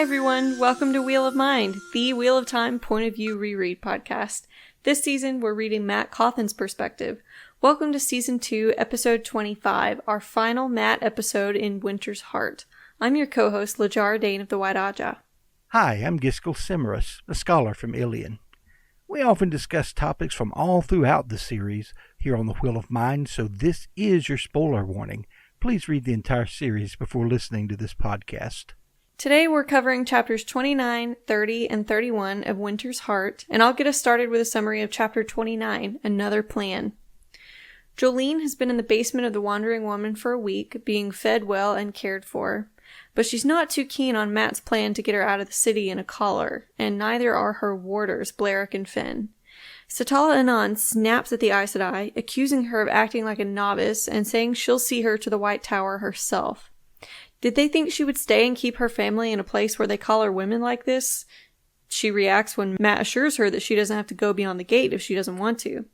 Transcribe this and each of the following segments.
everyone, welcome to Wheel of Mind, the Wheel of Time point of view reread podcast. This season, we're reading Matt Cawthon's perspective. Welcome to Season 2, Episode 25, our final Matt episode in Winter's Heart. I'm your co-host, Lajar Dane of the White Aja. Hi, I'm Giskel Cimarus, a scholar from Ilion. We often discuss topics from all throughout the series here on the Wheel of Mind, so this is your spoiler warning. Please read the entire series before listening to this podcast. Today we're covering chapters 29, 30, and 31 of Winter's Heart, and I'll get us started with a summary of chapter 29, Another Plan. Jolene has been in the basement of the Wandering Woman for a week, being fed well and cared for. But she's not too keen on Matt's plan to get her out of the city in a collar, and neither are her warders, Blarick and Finn. Satala Anan snaps at the Aes Sedai, accusing her of acting like a novice and saying she'll see her to the White Tower herself. Did they think she would stay and keep her family in a place where they collar women like this? She reacts when Matt assures her that she doesn't have to go beyond the gate if she doesn't want to.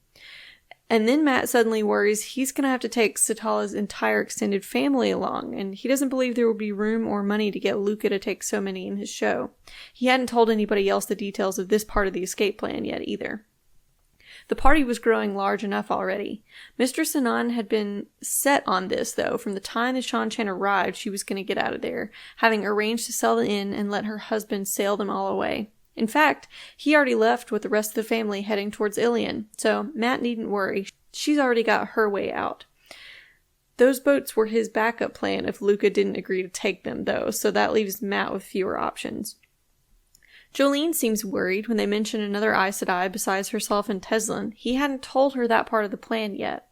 And then Matt suddenly worries he's going to have to take Satala's entire extended family along, and he doesn't believe there will be room or money to get Luca to take so many in his show. He hadn't told anybody else the details of this part of the escape plan yet either. The party was growing large enough already. Mistress Anan had been set on this, though. From the time the Shan-Chan arrived, she was going to get out of there, having arranged to sell the inn and let her husband sail them all away. In fact, he already left with the rest of the family heading towards Ilion, so Matt needn't worry. She's already got her way out. Those boats were his backup plan if Luca didn't agree to take them, though, so that leaves Matt with fewer options. Jolene seems worried when they mention another Aes Sedai besides herself and Teslin. He hadn't told her that part of the plan yet.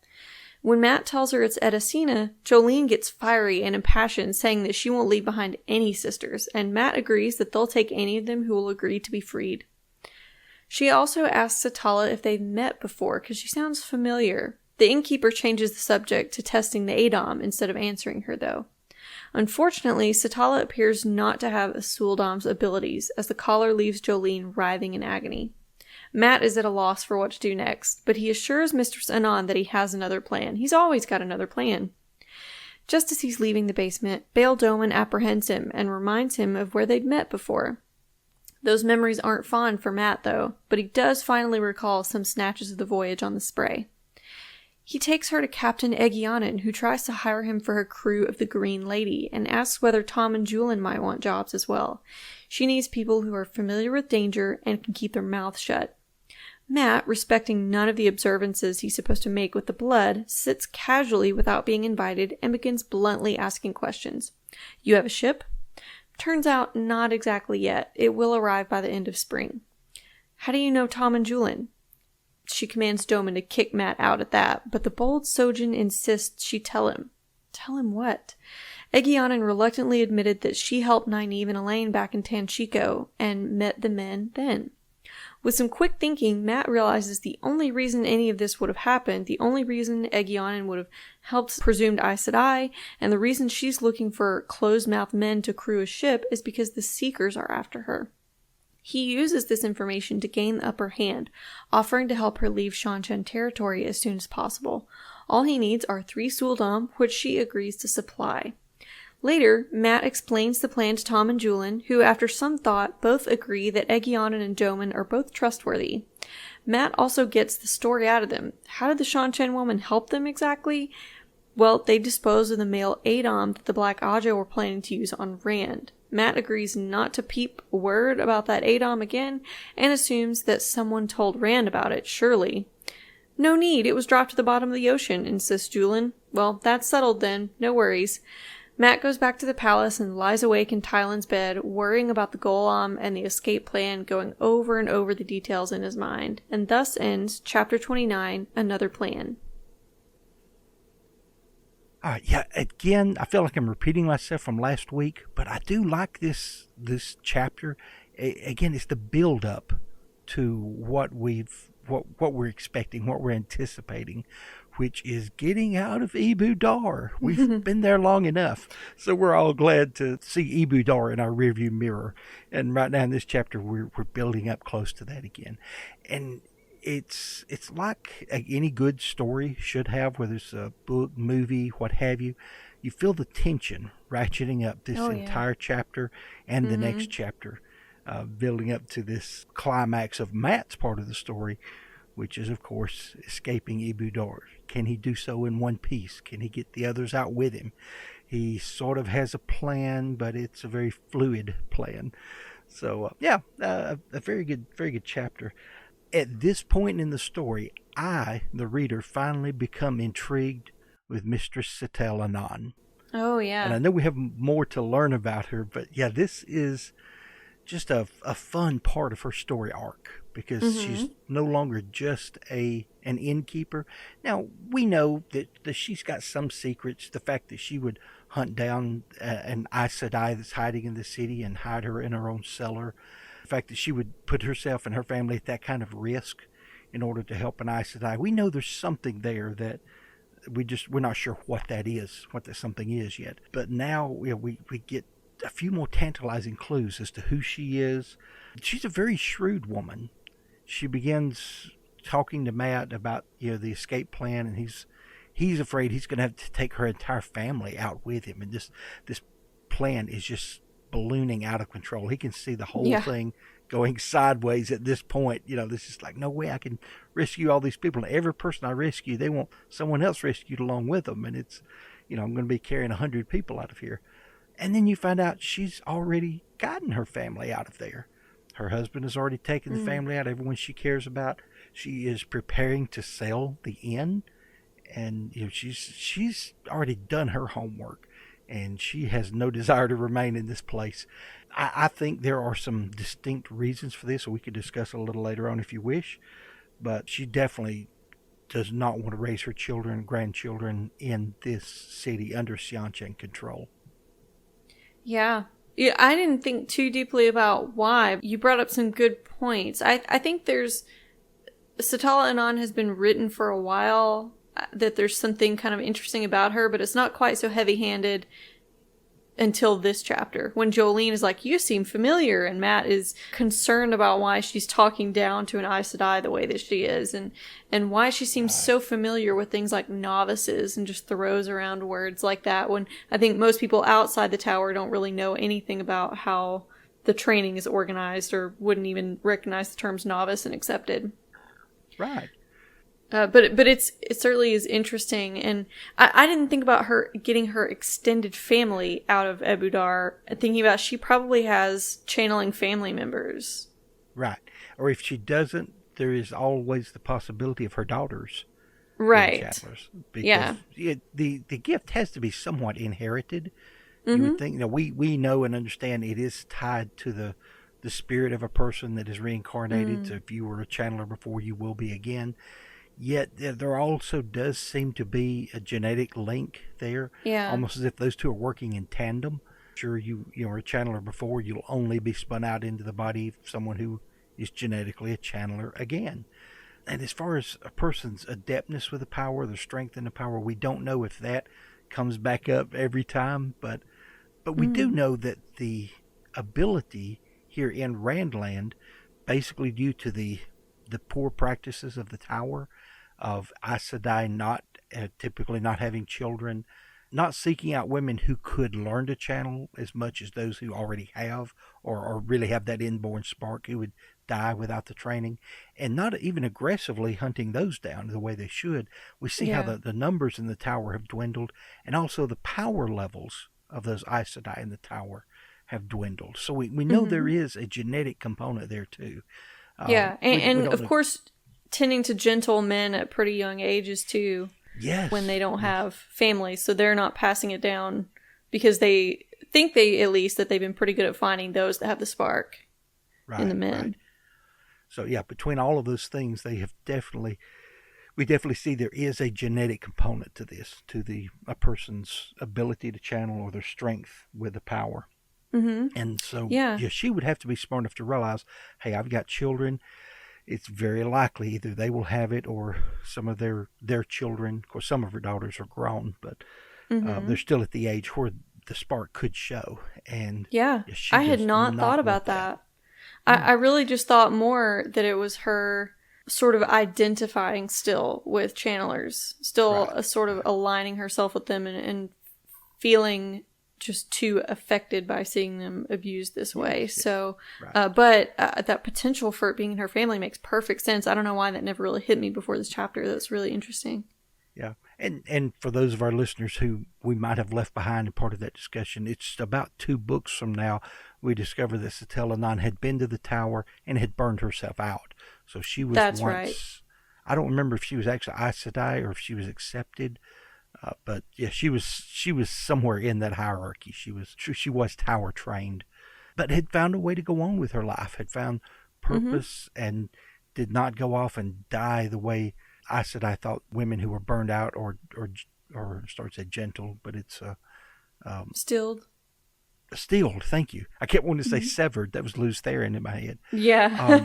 When Matt tells her it's Edasina, Jolene gets fiery and impassioned, saying that she won't leave behind any sisters, and Matt agrees that they'll take any of them who will agree to be freed. She also asks Satala if they've met before, because she sounds familiar. The innkeeper changes the subject to testing the Adom instead of answering her, though. Unfortunately, Satala appears not to have Asuldom's abilities, as the collar leaves Jolene writhing in agony. Matt is at a loss for what to do next, but he assures Mistress Anan that he has another plan. He's always got another plan. Just as he's leaving the basement, Bail Doman apprehends him and reminds him of where they'd met before. Those memories aren't fond for Matt, though, but he does finally recall some snatches of the voyage on the Spray. He takes her to Captain Egyanan, who tries to hire him for her crew of the Green Lady, and asks whether Tom and Julian might want jobs as well. She needs people who are familiar with danger and can keep their mouths shut. Matt, respecting none of the observances he's supposed to make with the blood, sits casually without being invited and begins bluntly asking questions. You have a ship? Turns out, not exactly yet. It will arrive by the end of spring. How do you know Tom and Julian? She commands Doman to kick Matt out at that, but the bold Sojin insists she tell him. Tell him what? Egyanan reluctantly admitted that she helped Nynaeve and Elaine back in Tanchico and met the men then. With some quick thinking, Matt realizes the only reason any of this would have happened, the only reason Egyanan would have helped presumed Aes Sedai, and the reason she's looking for closed-mouthed men to crew a ship is because the Seekers are after her. He uses this information to gain the upper hand, offering to help her leave Shan-Chan territory as soon as possible. All he needs are 3 Suldam, which she agrees to supply. Later, Matt explains the plan to Tom and Julian, who, after some thought, both agree that Egyanan and Doman are both trustworthy. Matt also gets the story out of them. How did the Shan-Chan woman help them exactly? Well, they disposed of the male Adom that the Black Aja were planning to use on Rand. Matt agrees not to peep a word about that Adom again, and assumes that someone told Rand about it, surely. No need, it was dropped to the bottom of the ocean, insists Julian. Well, that's settled then, no worries. Matt goes back to the palace and lies awake in Tylan's bed, worrying about the Golem and the escape plan, going over and over the details in his mind. And thus ends Chapter 29, Another Plan. Yeah, again, I feel like I'm repeating myself from last week, but I do like this chapter. Again, it's the build-up to what we're expecting, what we're anticipating, which is getting out of Ebou Dar. We've been there long enough, so we're all glad to see Ebou Dar in our rearview mirror. And right now in this chapter, we're building up close to that again, and it's like any good story should have, whether it's a book, movie, what have you. you feel the tension ratcheting up this Oh, yeah. entire chapter and the next chapter, building up to this climax of Matt's part of the story, which is, of course, escaping Ebou Dar. Can he do so in one piece? Can he get the others out with him? He sort of has a plan, but it's a very fluid plan. So, a very good chapter. At this point in the story, I, the reader, finally become intrigued with Mistress Setel Anan. Oh, yeah. And I know we have more to learn about her, but yeah, this is just a fun part of her story arc, because she's no longer just an innkeeper. Now, we know that she's got some secrets. The fact that she would hunt down an Aes Sedai that's hiding in the city and hide her in her own cellar. The fact that she would put herself and her family at that kind of risk in order to help an Aes Sedai. We know there's something there that we're not sure what that is, what that something is yet. But now we get a few more tantalizing clues as to who she is. She's a very shrewd woman. She begins talking to Matt about the escape plan, and he's afraid he's going to have to take her entire family out with him, and this plan is just ballooning out of control. He can see the whole thing going sideways at this point. This is like, no way I can rescue all these people. And every person I rescue, they want someone else rescued along with them, and it's I'm going to be carrying 100 people out of here. And then you find out she's already gotten her family out of there. Her husband has already taken the family out, everyone she cares about. She is preparing to sell the inn, and she's already done her homework, and she has no desire to remain in this place. I think there are some distinct reasons for this, so we could discuss a little later on if you wish, but she definitely does not want to raise her children and grandchildren in this city under Xianqian control. Yeah, I didn't think too deeply about why. You brought up some good points. I think Setel Anan has been written for a while, that there's something kind of interesting about her, but it's not quite so heavy-handed until this chapter, when Jolene is like, you seem familiar, and Matt is concerned about why she's talking down to an Aes Sedai the way that she is, and why she seems so familiar with things like novices, and just throws around words like that, when I think most people outside the tower don't really know anything about how the training is organized, or wouldn't even recognize the terms novice and accepted. Right. But it certainly is interesting, and I didn't think about her getting her extended family out of Ebou Dar, thinking about she probably has channeling family members. Right. Or if she doesn't, there is always the possibility of her daughters right. being channelers. Because the gift has to be somewhat inherited. You would think, we know and understand it is tied to the spirit of a person that is reincarnated. So if you were a channeler before, you will be again. Yet there also does seem to be a genetic link there, almost as if those two are working in tandem. Sure, you were a channeler before, you'll only be spun out into the body of someone who is genetically a channeler again. And as far as a person's adeptness with the power, their strength in the power, we don't know if that comes back up every time, but we do know that the ability here in Randland, basically due to the poor practices of the tower, of Aes Sedai typically not having children, not seeking out women who could learn to channel as much as those who already have, or really have that inborn spark, who would die without the training, and not even aggressively hunting those down the way they should. We see how the numbers in the tower have dwindled, and also the power levels of those Aes Sedai in the tower have dwindled. So we know there is a genetic component there too. And of course, tending to gentle men at pretty young ages too. Yes. When they don't have families, so they're not passing it down because they think at least that they've been pretty good at finding those that have the spark in the men. Right. So between all of those things, we definitely see there is a genetic component to this, to a person's ability to channel or their strength with the power. And so, she would have to be smart enough to realize, hey, I've got children. It's very likely either they will have it or some of their children. Of course, some of her daughters are grown, but they're still at the age where the spark could show. And I had not thought about that. I really just thought more that it was her sort of identifying still with channelers, still sort of aligning herself with them and feeling just too affected by seeing them abused this way. Yes. So, Right. but that potential for it being in her family makes perfect sense. I don't know why that never really hit me before this chapter. That's really interesting. Yeah. And for those of our listeners who we might have left behind in part of that discussion, it's about 2 books from now we discover that Satellanon had been to the tower and had burned herself out. So she was That's once, right. I don't remember if she was actually Aes Sedai or if she was accepted. But yeah, she was somewhere in that hierarchy. She was tower trained, but had found a way to go on with her life, had found purpose, and did not go off and die the way I thought women who were burned out or starts at gentle, but it's Stilled. steeled. Thank you. I kept wanting to say severed. That was Luz Theron in my head. Yeah.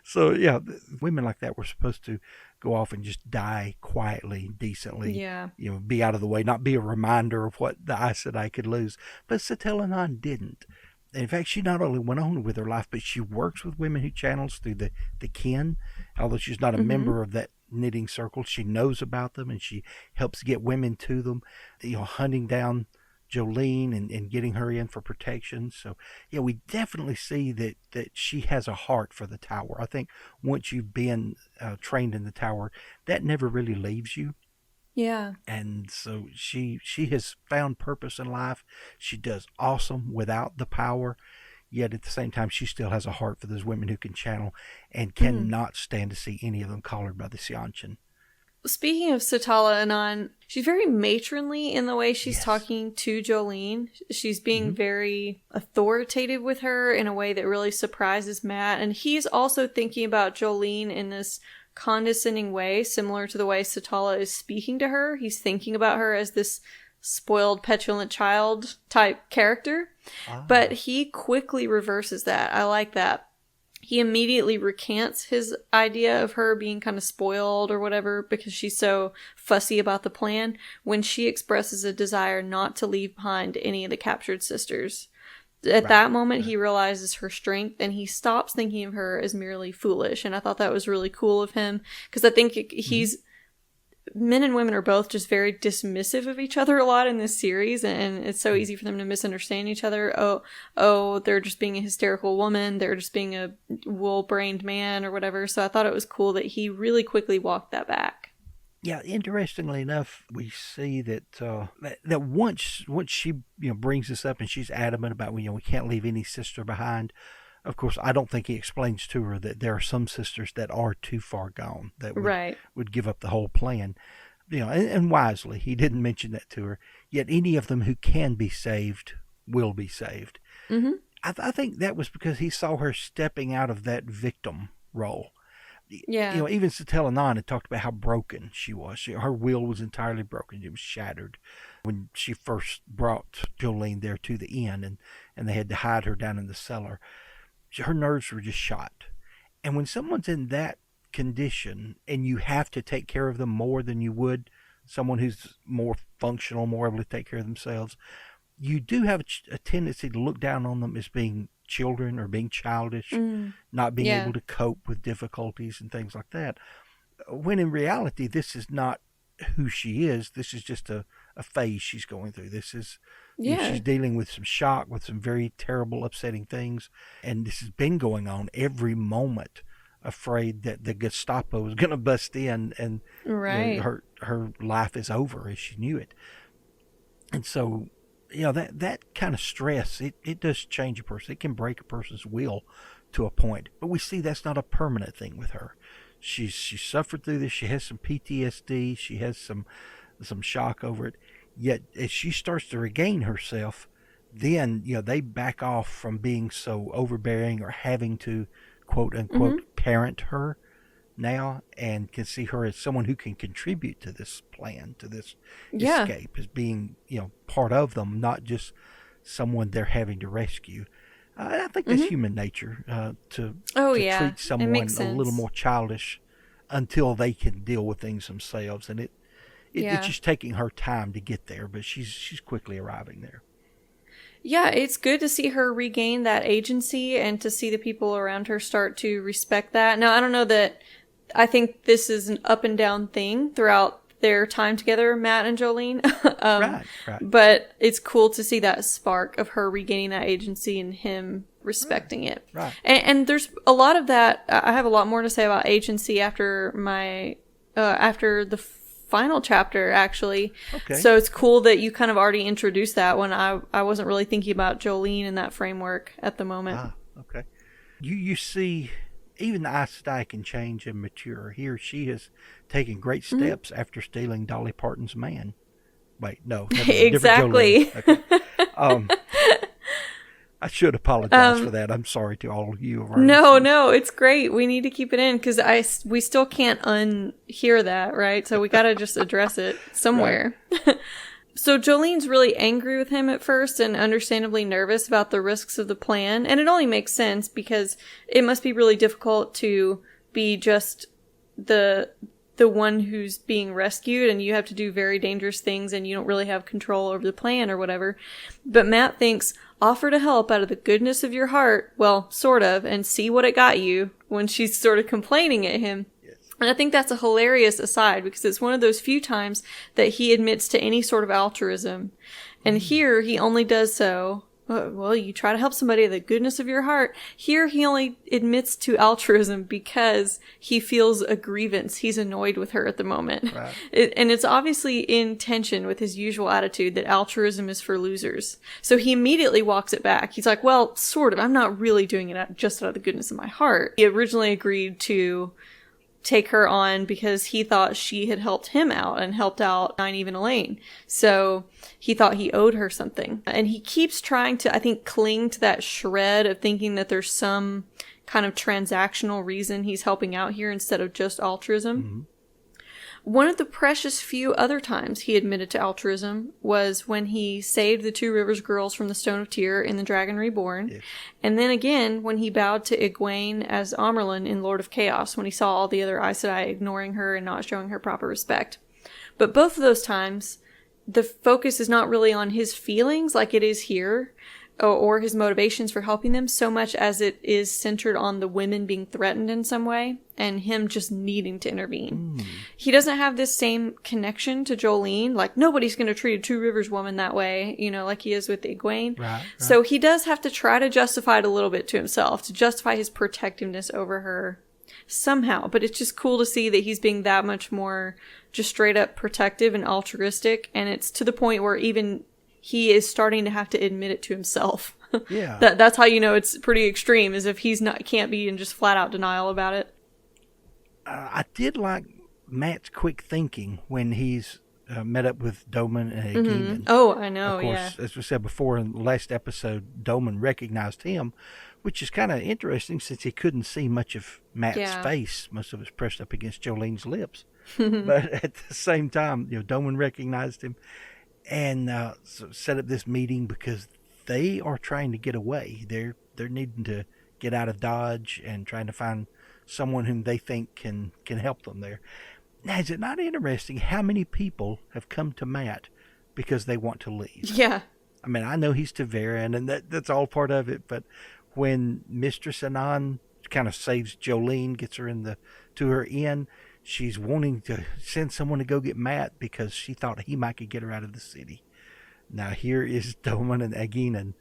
So yeah, women like that were supposed to go off and just die quietly, decently. Yeah. Be out of the way, not be a reminder of what the Aes Sedai could lose. But Satellanon didn't. In fact, she not only went on with her life, but she works with women who channels through the kin. Although she's not a member of that knitting circle, she knows about them and she helps get women to them. Hunting down Jolene and getting her in for protection. So yeah, we definitely see that she has a heart for the tower. I think once you've been trained in the tower, that never really leaves you. Yeah. And so she has found purpose in life. She does awesome without the power, yet at the same time she still has a heart for those women who can channel and cannot stand to see any of them collared by the Seanchan. Speaking of Satala Anon, she's very matronly in the way she's talking to Jolene. She's being very authoritative with her in a way that really surprises Matt. And he's also thinking about Jolene in this condescending way, similar to the way Satala is speaking to her. He's thinking about her as this spoiled, petulant child type character. But he quickly reverses that. I like that. He immediately recants his idea of her being kind of spoiled or whatever because she's so fussy about the plan when she expresses a desire not to leave behind any of the captured sisters. At that moment, he realizes her strength and he stops thinking of her as merely foolish. And I thought that was really cool of him because I think he's... Men and women are both just very dismissive of each other a lot in this series, and it's so easy for them to misunderstand each other. Oh, they're just being a hysterical woman. They're just being a wool-brained man or whatever. So I thought it was cool that he really quickly walked that back. Yeah, interestingly enough, we see that that once she brings this up and she's adamant about we can't leave any sister behind. Of course, I don't think he explains to her that there are some sisters that are too far gone that would give up the whole plan. And wisely, he didn't mention that to her. Yet any of them who can be saved will be saved. Mm-hmm. I think that was because he saw her stepping out of that victim role. Yeah. Even Satellanon had talked about how broken she was. Her will was entirely broken. It was shattered when she first brought Jolene there to the inn and they had to hide her down in the cellar. Her nerves were just shot. And when someone's in that condition and you have to take care of them more than you would someone who's more functional, more able to take care of themselves, you do have a tendency to look down on them as being children or being childish, not being able to cope with difficulties and things like that. When in reality, this is not who she is. This is just a phase she's going through. This is... she's dealing with some shock, with some very terrible, upsetting things. And this has been going on every moment, afraid that the Gestapo is going to bust in and her life is over as she knew it. And so, that kind of stress, it does change a person. It can break a person's will to a point. But we see that's not a permanent thing with her. She's suffered through this. She has some PTSD. She has some shock over it. Yet as she starts to regain herself, then, they back off from being so overbearing or having to, quote unquote, parent her now, and can see her as someone who can contribute to this plan, to this escape, as being, part of them, not just someone they're having to rescue. And I think that's human nature, to treat someone a little more childish until they can deal with things themselves. And it's just taking her time to get there, but she's quickly arriving there. Yeah, it's good to see her regain that agency and to see the people around her start to respect that. Now, I don't know that I think this is an up and down thing throughout their time together, Matt and Jolene. Right. But it's cool to see that spark of her regaining that agency and him respecting it. Right. And there's a lot of that. I have a lot more to say about agency after after the final chapter, actually. Okay. So it's cool that you kind of already introduced that when I wasn't really thinking about Jolene in that framework at the moment. Okay. You see, even the Aes Sedai can change and mature. Here she has taken great steps after stealing Dolly Parton's man. Wait, no. Exactly. Okay. I should apologize for that. I'm sorry to all of you. No, it's great. We need to keep it in because we still can't unhear that, right? So we got to just address it somewhere. Right. So Jolene's really angry with him at first and understandably nervous about the risks of the plan. And it only makes sense because it must be really difficult to be just the one who's being rescued and you have to do very dangerous things and you don't really have control over the plan or whatever. But Matt thinks, offer to help out of the goodness of your heart, well, sort of, and see what it got you, when she's sort of complaining at him. Yes. And I think that's a hilarious aside because it's one of those few times that he admits to any sort of altruism. And here he only does so, well, you try to help somebody out of the goodness of your heart. Here he only admits to altruism because he feels a grievance. He's annoyed with her at the moment. Right. And it's obviously in tension with his usual attitude that altruism is for losers. So he immediately walks it back. He's like, well, sort of. I'm not really doing it just out of the goodness of my heart. He originally agreed to take her on because he thought she had helped him out and helped out Nynaeve and Elaine. So he thought he owed her something. And he keeps trying to, I think, cling to that shred of thinking that there's some kind of transactional reason he's helping out here instead of just altruism. Mm-hmm. One of the precious few other times he admitted to altruism was when he saved the Two Rivers girls from the Stone of Tyr in The Dragon Reborn. Yes. And then again when he bowed to Egwene as Amerlin in Lord of Chaos, when he saw all the other Aes Sedai ignoring her and not showing her proper respect. But both of those times, the focus is not really on his feelings like it is here, or his motivations for helping them, so much as it is centered on the women being threatened in some way and him just needing to intervene. He doesn't have this same connection to Jolene. Like, nobody's going to treat a Two Rivers woman that way, like he is with Egwene. Right. So he does have to try to justify it a little bit to himself, to justify his protectiveness over her somehow. But it's just cool to see that he's being that much more just straight up protective and altruistic. And it's to the point where even he is starting to have to admit it to himself. Yeah. That's how you know it's pretty extreme, is if he's can't be in just flat out denial about it. I did like Matt's quick thinking when he's met up with Doman and Egwene. Mm-hmm. Oh, I know, of course, as we said before in the last episode, Doman recognized him, which is kind of interesting since he couldn't see much of Matt's face. Most of it was pressed up against Jolene's lips. But at the same time, Doman recognized him. And so set up this meeting because they are trying to get away. They're needing to get out of Dodge and trying to find someone whom they think can help them there. Now, is it not interesting how many people have come to Matt because they want to leave? Yeah. I mean, I know he's Taveran, and that's all part of it. But when Mistress Anan kind of saves Jolene, gets her to her inn, she's wanting to send someone to go get Matt because she thought he might could get her out of the city. Now here is Doman and Egwene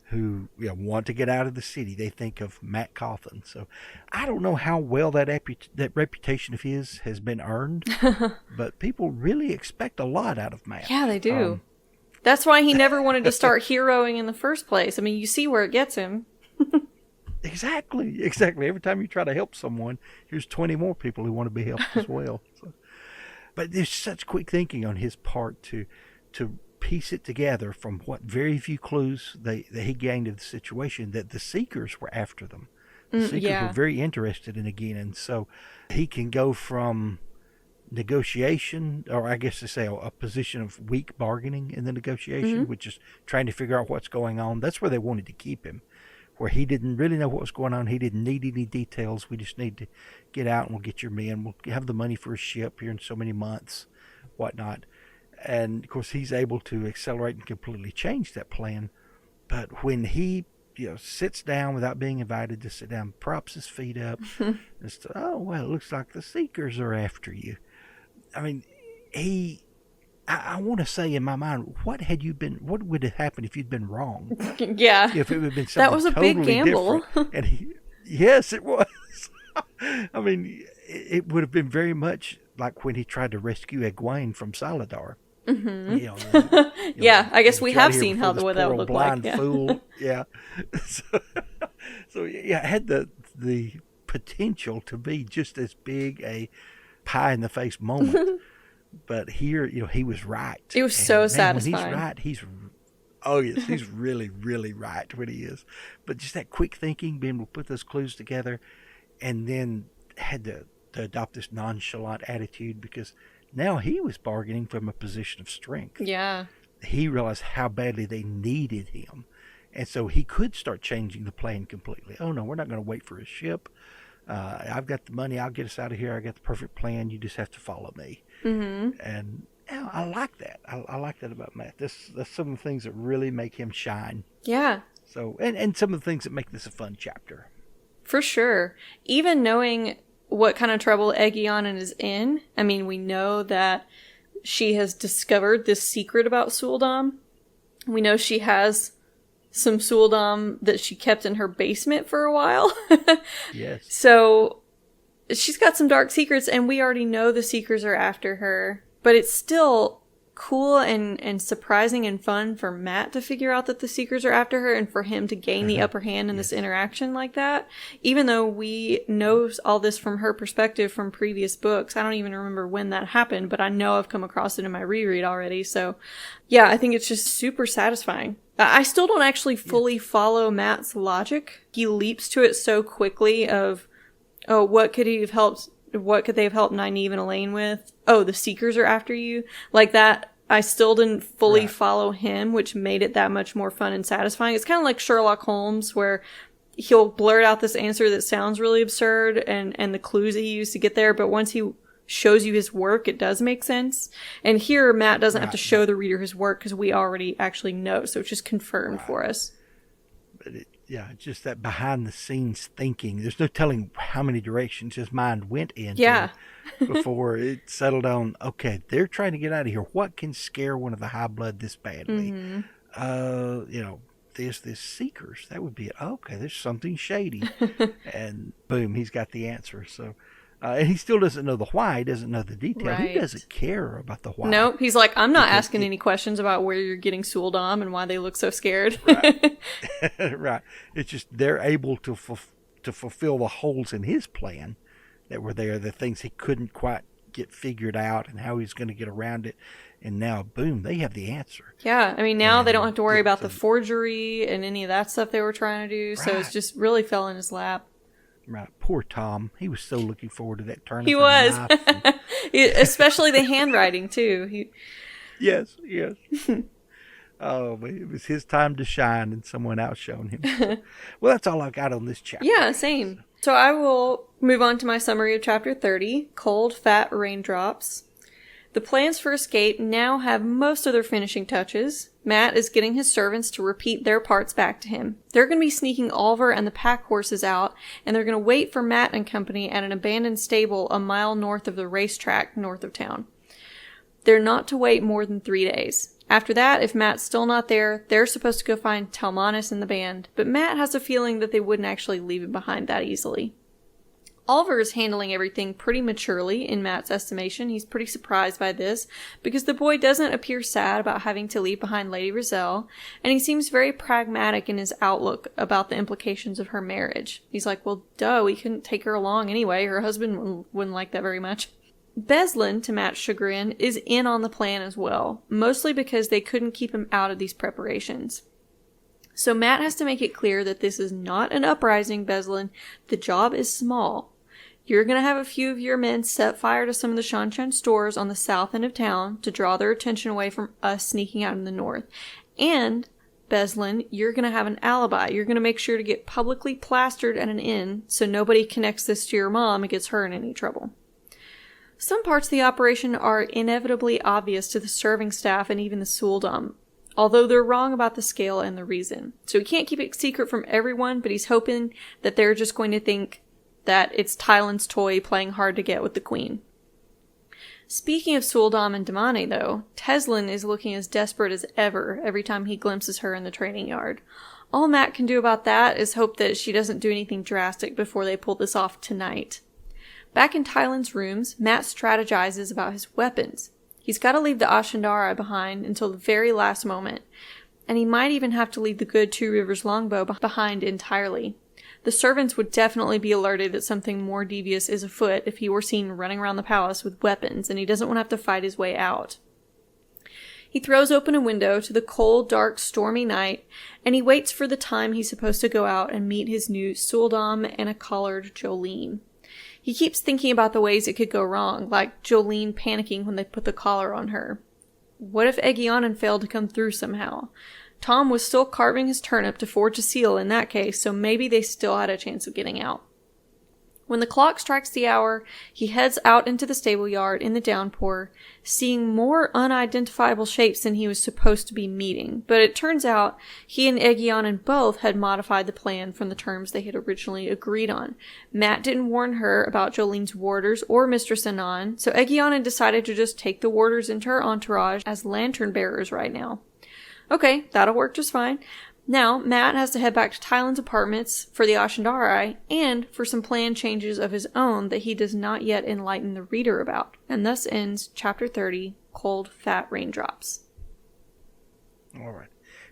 who want to get out of the city. They think of Matt Cawthon. So I don't know how well that reputation of his has been earned, but people really expect a lot out of Matt. Yeah, they do. That's why he never wanted to start heroing in the first place. I mean, you see where it gets him. Exactly. Every time you try to help someone, here's 20 more people who want to be helped as well. So, but there's such quick thinking on his part to piece it together from what very few clues that he gained of the situation, that the Seekers were after them. The Seekers were very interested in Egwene, and so he can go from negotiation, or I guess to say a position of weak bargaining in the negotiation, which is trying to figure out what's going on. That's where they wanted to keep him, where he didn't really know what was going on. He didn't need any details. We just need to get out and we'll get your men. We'll have the money for a ship here in so many months, whatnot. And, of course, he's able to accelerate and completely change that plan. But when he sits down without being invited to sit down, props his feet up, and says, oh, well, it looks like the Seekers are after you. I mean, I want to say in my mind, what would have happened if you'd been wrong? Yeah. If it would have been something That was a totally big gamble. different. And yes, it was. I mean, it would have been very much like when he tried to rescue Egwene from Saladar. Mm-hmm. You know, yeah, I guess we get out have of here seen before how this what that poor would old look like. blind Yeah. fool. Yeah. So yeah, it had the potential to be just as big a pie in the face moment. But here, he was right. It was And so man, satisfying. When he's right, oh yes, he's really, really right when he is. But just that quick thinking, being able to put those clues together, and then had to adopt this nonchalant attitude because now he was bargaining from a position of strength. Yeah. He realized how badly they needed him. And so he could start changing the plan completely. Oh, no, we're not going to wait for a ship. I've got the money. I'll get us out of here. I got the perfect plan. You just have to follow me. Mm-hmm. And I like that. I like that about Matt. That's some of the things that really make him shine. Yeah. So, and some of the things that make this a fun chapter. For sure. Even knowing what kind of trouble Eggion is in, I mean, we know that she has discovered this secret about Suldam. We know she has some Suldam that she kept in her basement for a while. Yes. So she's got some dark secrets, and we already know the Seekers are after her. But it's still cool and surprising and fun for Matt to figure out that the Seekers are after her and for him to gain the upper hand in this interaction like that. Even though we know all this from her perspective from previous books. I don't even remember when that happened, but I know I've come across it in my reread already. So yeah, I think it's just super satisfying. I still don't actually fully follow Matt's logic. He leaps to it so quickly of, oh, what could they have helped Nynaeve and Elaine with? Oh, the Seekers are after you? Like that, I still didn't fully follow him, which made it that much more fun and satisfying. It's kind of like Sherlock Holmes, where he'll blurt out this answer that sounds really absurd and the clues that he used to get there, but once he shows you his work, it does make sense. And here, Matt doesn't have to show the reader his work because we already actually know, so it's just confirmed for us. But just that behind the scenes thinking. There's no telling how many directions his mind went into before it settled on, okay, they're trying to get out of here. What can scare one of the high blood this badly? Mm-hmm. There's this Seekers. That would be it. Okay, there's something shady. And boom, he's got the answer. So and he still doesn't know the why. He doesn't know the detail. Right. He doesn't care about the why. Nope. He's like, I'm not asking any questions about where you're getting Suldam and why they look so scared. Right. Right. It's just they're able to fulfill the holes in his plan that were there, the things he couldn't quite get figured out and how he's going to get around it. And now, boom, they have the answer. Yeah. I mean, now they don't have to worry about the forgery and any of that stuff they were trying to do. Right. So it's just really fell in his lap. Right, poor Tom. He was so looking forward to that tournament. He was, especially the handwriting too. Yes. Oh, it was his time to shine, and someone outshone him. So, well, that's all I got on this chapter. Yeah, same. So I will move on to my summary of chapter 30, Cold Fat Raindrops. The plans for escape now have most of their finishing touches. Matt is getting his servants to repeat their parts back to him. They're going to be sneaking Oliver and the pack horses out, and they're going to wait for Matt and company at an abandoned stable a mile north of the racetrack north of town. They're not to wait more than 3 days. After that, if Matt's still not there, they're supposed to go find Talmanis and the band, but Matt has a feeling that they wouldn't actually leave him behind that easily. Oliver is handling everything pretty maturely, in Matt's estimation. He's pretty surprised by this, because the boy doesn't appear sad about having to leave behind Lady Rizal, and he seems very pragmatic in his outlook about the implications of her marriage. He's like, well, duh, we couldn't take her along anyway. Her husband wouldn't like that very much. Beslin, to Matt's chagrin, is in on the plan as well, mostly because they couldn't keep him out of these preparations. So Matt has to make it clear that this is not an uprising, Beslin. The job is small. You're going to have a few of your men set fire to some of the Shanshan stores on the south end of town to draw their attention away from us sneaking out in the north. And, Beslin, you're going to have an alibi. You're going to make sure to get publicly plastered at an inn so nobody connects this to your mom and gets her in any trouble. Some parts of the operation are inevitably obvious to the serving staff and even the Suldam, although they're wrong about the scale and the reason. So he can't keep it secret from everyone, but he's hoping that they're just going to think that it's Tylan's toy playing hard to get with the queen. Speaking of Suldam and Damani, though, Teslin is looking as desperate as ever every time he glimpses her in the training yard. All Matt can do about that is hope that she doesn't do anything drastic before they pull this off tonight. Back in Tylen's rooms, Matt strategizes about his weapons. He's got to leave the Ashandari behind until the very last moment, and he might even have to leave the good Two Rivers longbow behind entirely. The servants would definitely be alerted that something more devious is afoot if he were seen running around the palace with weapons, and he doesn't want to have to fight his way out. He throws open a window to the cold, dark, stormy night, and he waits for the time he's supposed to go out and meet his new Suldam and a collared Jolene. He keeps thinking about the ways it could go wrong, like Jolene panicking when they put the collar on her. What if Egyanan failed to come through somehow? Tom was still carving his turnip to forge a seal in that case, so maybe they still had a chance of getting out. When the clock strikes the hour, he heads out into the stable yard in the downpour, seeing more unidentifiable shapes than he was supposed to be meeting. But it turns out he and Egyanan both had modified the plan from the terms they had originally agreed on. Matt didn't warn her about Jolene's warders or Mistress Anon, so Egyanan decided to just take the warders into her entourage as lantern bearers right now. Okay, that'll work just fine. Now, Matt has to head back to Tylen's apartments for the Ashandari and for some plan changes of his own that he does not yet enlighten the reader about. And thus ends Chapter 30, Cold, Fat Raindrops. All right.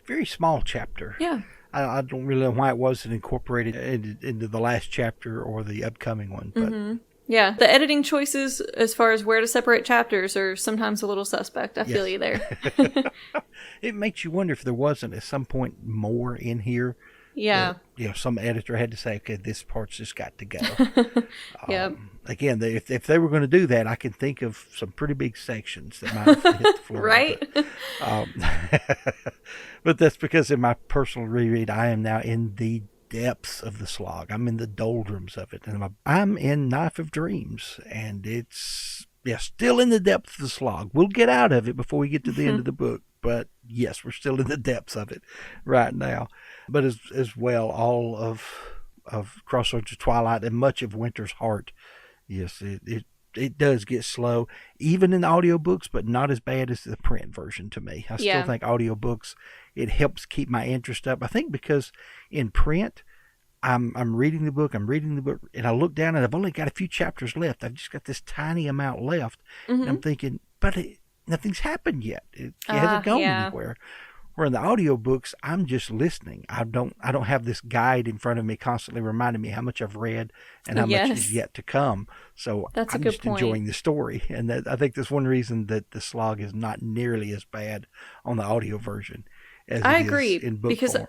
Very small chapter. Yeah. I don't really know why it wasn't incorporated into the last chapter or the upcoming one, but... Yeah, the editing choices as far as where to separate chapters are sometimes a little suspect. I feel you there. It makes you wonder if there wasn't at some point more in here. Yeah. Some editor had to say, okay, this part's just got to go. Yep. Again, if they were going to do that, I can think of some pretty big sections that might have hit the floor. Right? But that's because in my personal reread, I am now in the depths of the slog. I'm in the doldrums of it. And I'm in Knife of Dreams. And it's still in the depths of the slog. We'll get out of it before we get to the end of the book. But yes, we're still in the depths of it right now. But as well, all of Crossroads of Twilight and much of Winter's Heart, yes, it does get slow, even in the audiobooks, but not as bad as the print version to me. I still think audiobooks, it helps keep my interest up. I think because in print, I'm reading the book, and I look down and I've only got a few chapters left. I've just got this tiny amount left. And I'm thinking, but nothing's happened yet. It hasn't gone anywhere. Where in the audiobooks, I'm just listening. I don't have this guide in front of me constantly reminding me how much I've read and how much is yet to come. So that's I'm just enjoying the story. And I think that's one reason that the slog is not nearly as bad on the audio version as it is in book because form.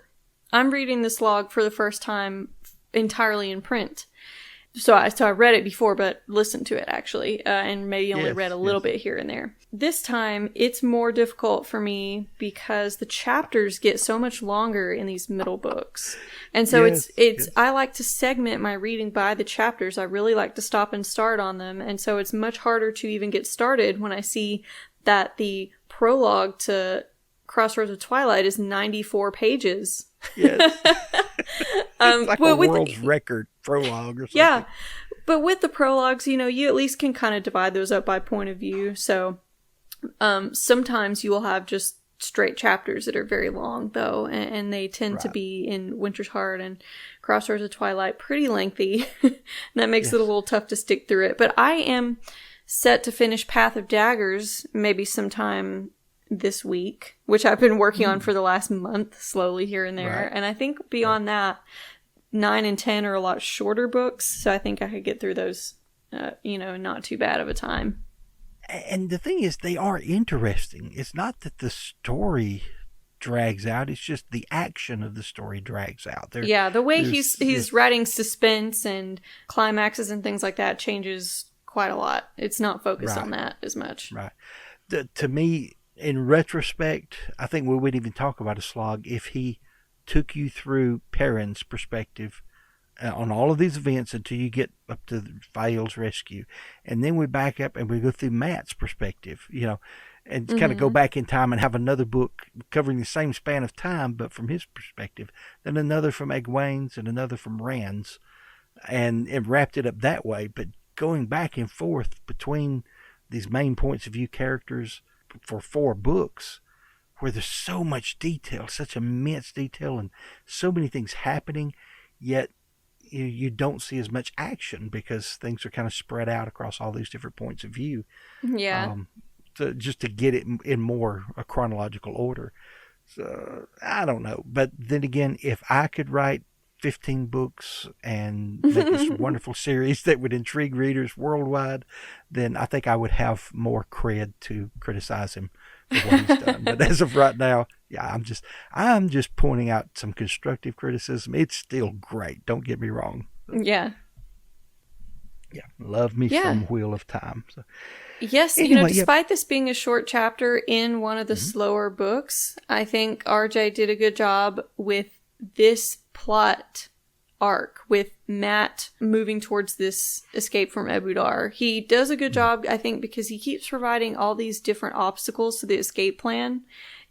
I'm reading the slog for the first time entirely in print. So I read it before, but listened to it actually, and maybe only read a little bit here and there. This time, it's more difficult for me because the chapters get so much longer in these middle books. And so I like to segment my reading by the chapters. I really like to stop and start on them. And so it's much harder to even get started when I see that the prologue to Crossroads of Twilight is 94 pages. Yes. It's like a world's record prologue or something. Yeah. But with the prologues, you at least can kind of divide those up by point of view. So sometimes you will have just straight chapters that are very long, though, and they tend to be in Winter's Heart and Crossroads of Twilight pretty lengthy. And that makes it a little tough to stick through it. But I am set to finish Path of Daggers maybe sometime this week, which I've been working on for the last month, slowly here and there. And I think beyond that, 9 and 10 are a lot shorter books, so I think I could get through those, not too bad of a time. And the thing is, they are interesting. It's not that the story drags out, it's just the action of the story drags out. The way he's writing suspense and climaxes and things like that changes quite a lot. It's not focused on that as much. Right. To me, in retrospect, I think we wouldn't even talk about a slog if he took you through Perrin's perspective on all of these events until you get up to Fael's rescue. And then we back up and we go through Matt's perspective, and kind of go back in time and have another book covering the same span of time, but from his perspective, then another from Egwene's and another from Rand's, and wrapped it up that way. But going back and forth between these main points of view characters for 4 books, where there's so much detail, such immense detail, and so many things happening, yet you don't see as much action because things are kind of spread out across all these different points of view. Yeah. Just to get it in more a chronological order. So I don't know, but then again, if I could write 15 books and make this wonderful series that would intrigue readers worldwide, then I think I would have more cred to criticize him for what he's done. But as of right now, yeah, I'm just pointing out some constructive criticism. It's still great. Don't get me wrong. Yeah. Yeah, love me some Wheel of Time. So, yes, anyway, despite this being a short chapter in one of the slower books, I think RJ did a good job with this plot arc, with Matt moving towards this escape from Ebou Dar. He does a good job, I think, because he keeps providing all these different obstacles to the escape plan.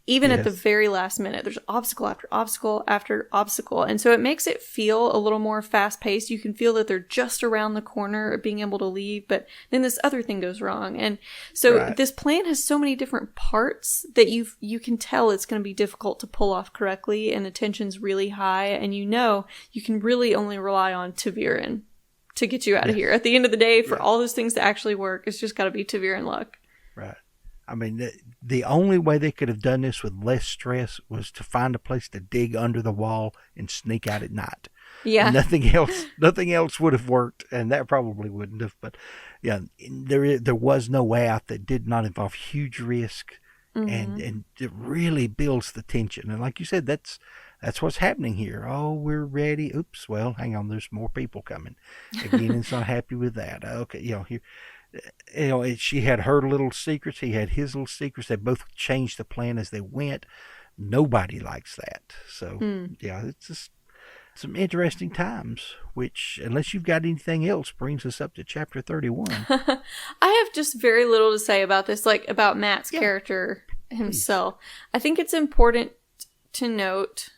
Even at the very last minute, there's obstacle after obstacle after obstacle. And so it makes it feel a little more fast-paced. You can feel that they're just around the corner of being able to leave, but then this other thing goes wrong. And so this plan has so many different parts that you can tell it's going to be difficult to pull off correctly, and the tension's really high, and you can really only rely on Taviran to get you out of here. At the end of the day, for all those things to actually work, it's just got to be Taviran luck. Right. I mean, the only way they could have done this with less stress was to find a place to dig under the wall and sneak out at night. Yeah. Nothing else would have worked, and that probably wouldn't have. But yeah, there was no way out that did not involve huge risk, and it really builds the tension. And like you said, that's what's happening here. Oh, we're ready. Oops. Well, hang on. There's more people coming. Again, it's not happy with that. Okay. Here. She had her little secrets. He had his little secrets. They both changed the plan as they went. Nobody likes that. So, yeah, it's just some interesting times, which, unless you've got anything else, brings us up to chapter 31. I have just very little to say about this, like about Matt's character himself. Please. I think it's important to note,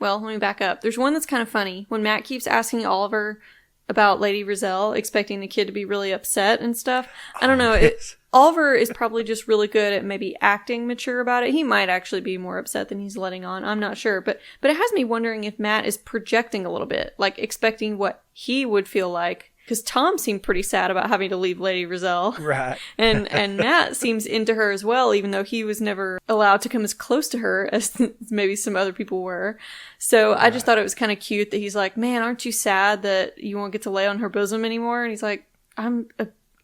well, let me back up. There's one that's kind of funny. When Matt keeps asking Oliver about Lady Rizal, expecting the kid to be really upset and stuff. I don't know. Oliver is probably just really good at maybe acting mature about it. He might actually be more upset than he's letting on. I'm not sure. But it has me wondering if Matt is projecting a little bit, like expecting what he would feel like. Because Tom seemed pretty sad about having to leave Lady Rizal. Right. and Matt seems into her as well, even though he was never allowed to come as close to her as maybe some other people were. So I just thought it was kind of cute that he's like, man, aren't you sad that you won't get to lay on her bosom anymore? And he's like, I'm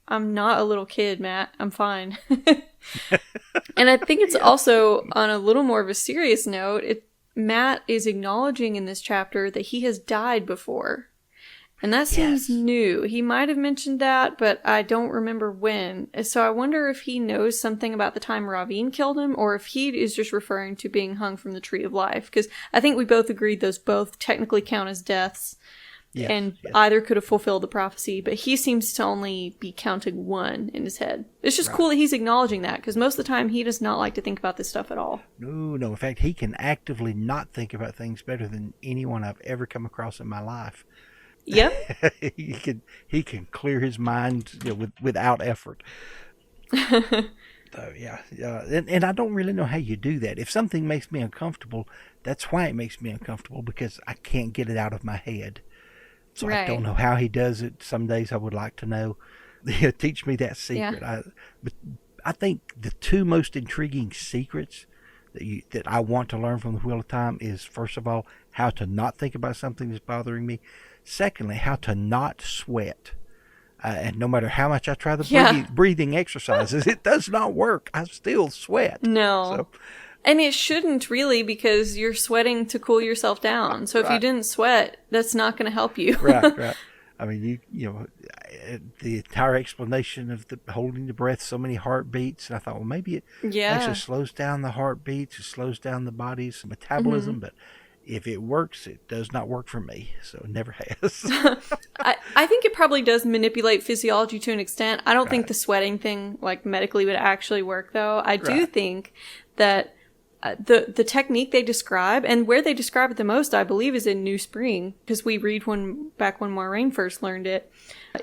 not a little kid, Matt. I'm fine. And I think it's also on a little more of a serious note. Matt is acknowledging in this chapter that he has died before. And that seems new. He might have mentioned that, but I don't remember when. So I wonder if he knows something about the time Ravine killed him, or if he is just referring to being hung from the Tree of Life. Because I think we both agreed those both technically count as deaths. Yes, either could have fulfilled the prophecy, but he seems to only be counting one in his head. It's just cool that he's acknowledging that, because most of the time he does not like to think about this stuff at all. No. In fact, he can actively not think about things better than anyone I've ever come across in my life. Yep. he can clear his mind without effort. So yeah, and I don't really know how you do that. If something makes me uncomfortable, that's why it makes me uncomfortable, because I can't get it out of my head. So I don't know how he does it. Some days I would like to know. Teach me that secret. Yeah. But I think the two most intriguing secrets that I want to learn from the Wheel of Time is, first of all, how to not think about something that's bothering me. Secondly, how to not sweat. And no matter how much I try the breathing exercises, it does not work. I still sweat. No. So. And it shouldn't really, because you're sweating to cool yourself down. So if you didn't sweat, that's not going to help you. Right. I mean, the entire explanation of the holding the breath, so many heartbeats, and I thought, well, maybe it actually slows down the heartbeats, it slows down the body's metabolism, but if it works, it does not work for me, so it never has. I think it probably does manipulate physiology to an extent. I don't think the sweating thing, like, medically would actually work, though. I do think that the technique they describe, and where they describe it the most, I believe, is in New Spring, because we read one back when Maureen first learned it.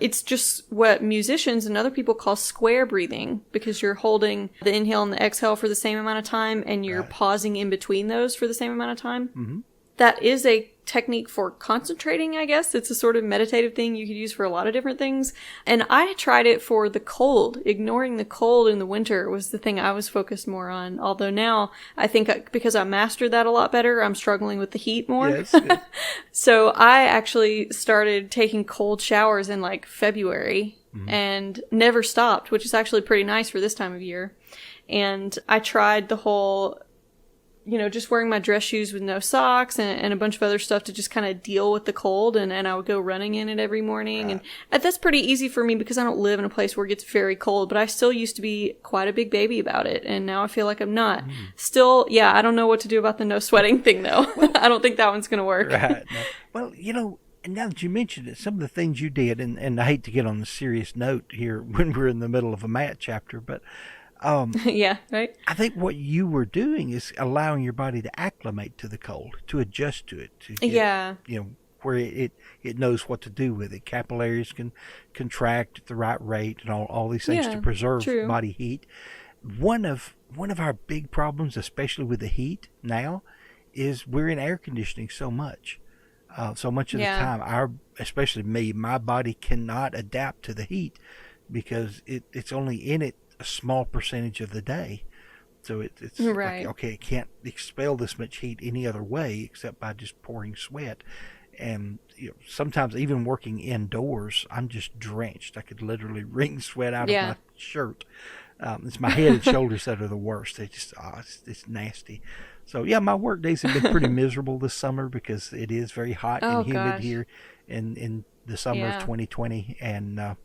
It's just what musicians and other people call square breathing, because you're holding the inhale and the exhale for the same amount of time, and you're pausing in between those for the same amount of time. Mm-hmm. That is a technique for concentrating, I guess. It's a sort of meditative thing you could use for a lot of different things. And I tried it for the cold. Ignoring the cold in the winter was the thing I was focused more on. Although now I think because I mastered that a lot better, I'm struggling with the heat more. Yes. So I actually started taking cold showers in like February and never stopped, which is actually pretty nice for this time of year. And I tried the whole, just wearing my dress shoes with no socks and a bunch of other stuff to just kind of deal with the cold. And I would go running in it every morning. Right. And that's pretty easy for me because I don't live in a place where it gets very cold. But I still used to be quite a big baby about it. And now I feel like I'm not. Still, I don't know what to do about the no sweating thing, though. I don't think that one's going to work. Right. No. Well, and now that you mentioned it, some of the things you did, and I hate to get on the serious note here when we're in the middle of a Matt chapter, but yeah, right. I think what you were doing is allowing your body to acclimate to the cold, to adjust to it, to get, where it knows what to do with it. Capillaries can contract at the right rate, and all these things to preserve body heat. One of our big problems, especially with the heat now, is we're in air conditioning so much. So much of the time, especially me, my body cannot adapt to the heat because it's only in it a small percentage of the day. So it's right. Like, okay, it can't expel this much heat any other way except by just pouring sweat. And sometimes even working indoors, I'm just drenched. I could literally wring sweat out of my shirt. It's my head and shoulders that are the worst. They just, it's nasty. So my work days have been pretty miserable this summer because it is very hot and humid here in the summer of 2020. And,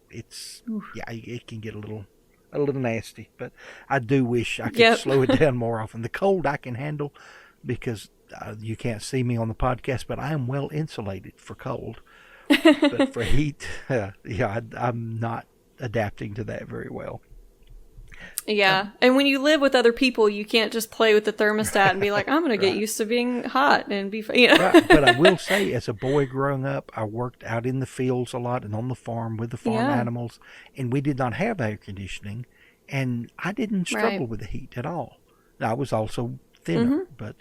it can get a little nasty, but I do wish I could slow it down more often. The cold I can handle because you can't see me on the podcast, but I am well insulated for cold. But for heat, I'm not adapting to that very well. Yeah, and when you live with other people, you can't just play with the thermostat and be like, I'm going to get used to being hot and be, Right. But I will say, as a boy growing up, I worked out in the fields a lot and on the farm with the farm animals, and we did not have air conditioning, and I didn't struggle with the heat at all. Now, I was also thinner, but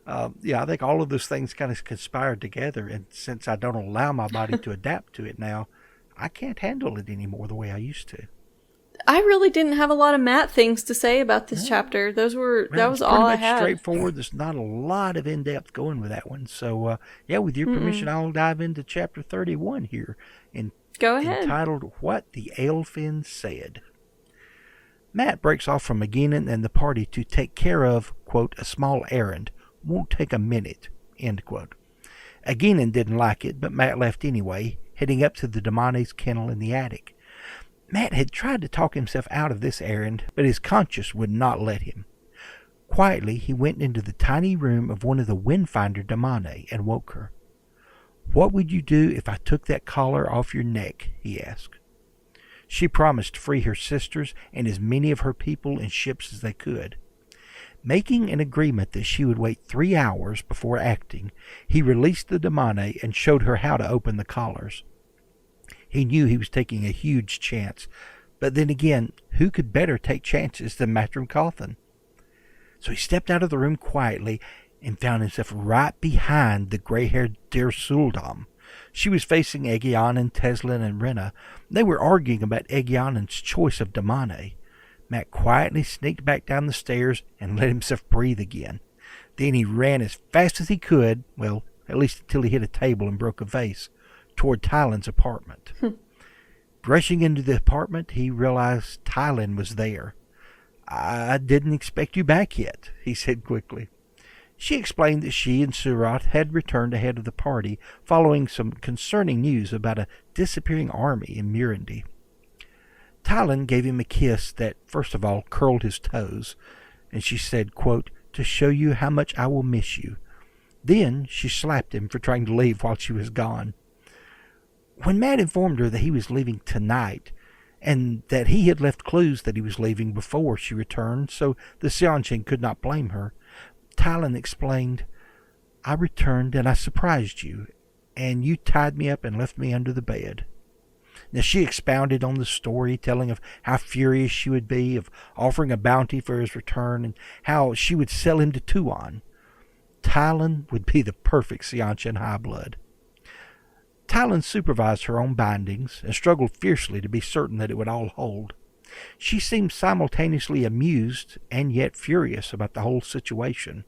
I think all of those things kind of conspired together, and since I don't allow my body to adapt to it now, I can't handle it anymore the way I used to. I really didn't have a lot of Matt things to say about this chapter. That was all I had. Straightforward. There's not a lot of in-depth going with that one. So, with your permission, I'll dive into chapter 31 here. Go ahead. Entitled, What the Elfin Said. Matt breaks off from McGinnon and the party to take care of, quote, a small errand. Won't take a minute, end quote. McGinnon didn't like it, but Matt left anyway, heading up to the Damane's kennel in the attic. Matt had tried to talk himself out of this errand, but his conscience would not let him. Quietly, he went into the tiny room of one of the Windfinder Damane and woke her. "What would you do if I took that collar off your neck?" he asked. She promised to free her sisters and as many of her people and ships as they could. Making an agreement that she would wait 3 hours before acting, he released the Damane and showed her how to open the collars. He knew he was taking a huge chance, but then again, who could better take chances than Matrim Cawthon? So he stepped out of the room quietly and found himself right behind the gray-haired Deir Suldam. She was facing Egyanan, Teslin, and Rena. They were arguing about Egyanan's choice of Damane. Matt quietly sneaked back down the stairs and let himself breathe again. Then he ran as fast as he could, well, at least until he hit a table and broke a vase, toward Tylen's apartment. Rushing into the apartment, he realized Tylen was there. "I didn't expect you back yet," he said quickly. She explained that she and Surat had returned ahead of the party, following some concerning news about a disappearing army in Murundi. Tylen gave him a kiss that, first of all, curled his toes, and she said, quote, "to show you how much I will miss you." Then she slapped him for trying to leave while she was gone. When Matt informed her that he was leaving tonight, and that he had left clues that he was leaving before she returned, so the Seanchan could not blame her. Talon explained, I returned and I surprised you, and you tied me up and left me under the bed. Now she expounded on the story, telling of how furious she would be, of offering a bounty for his return, and how she would sell him to Tuon. Talon would be the perfect Seanchan high blood. Talon supervised her own bindings and struggled fiercely to be certain that it would all hold. She seemed simultaneously amused and yet furious about the whole situation.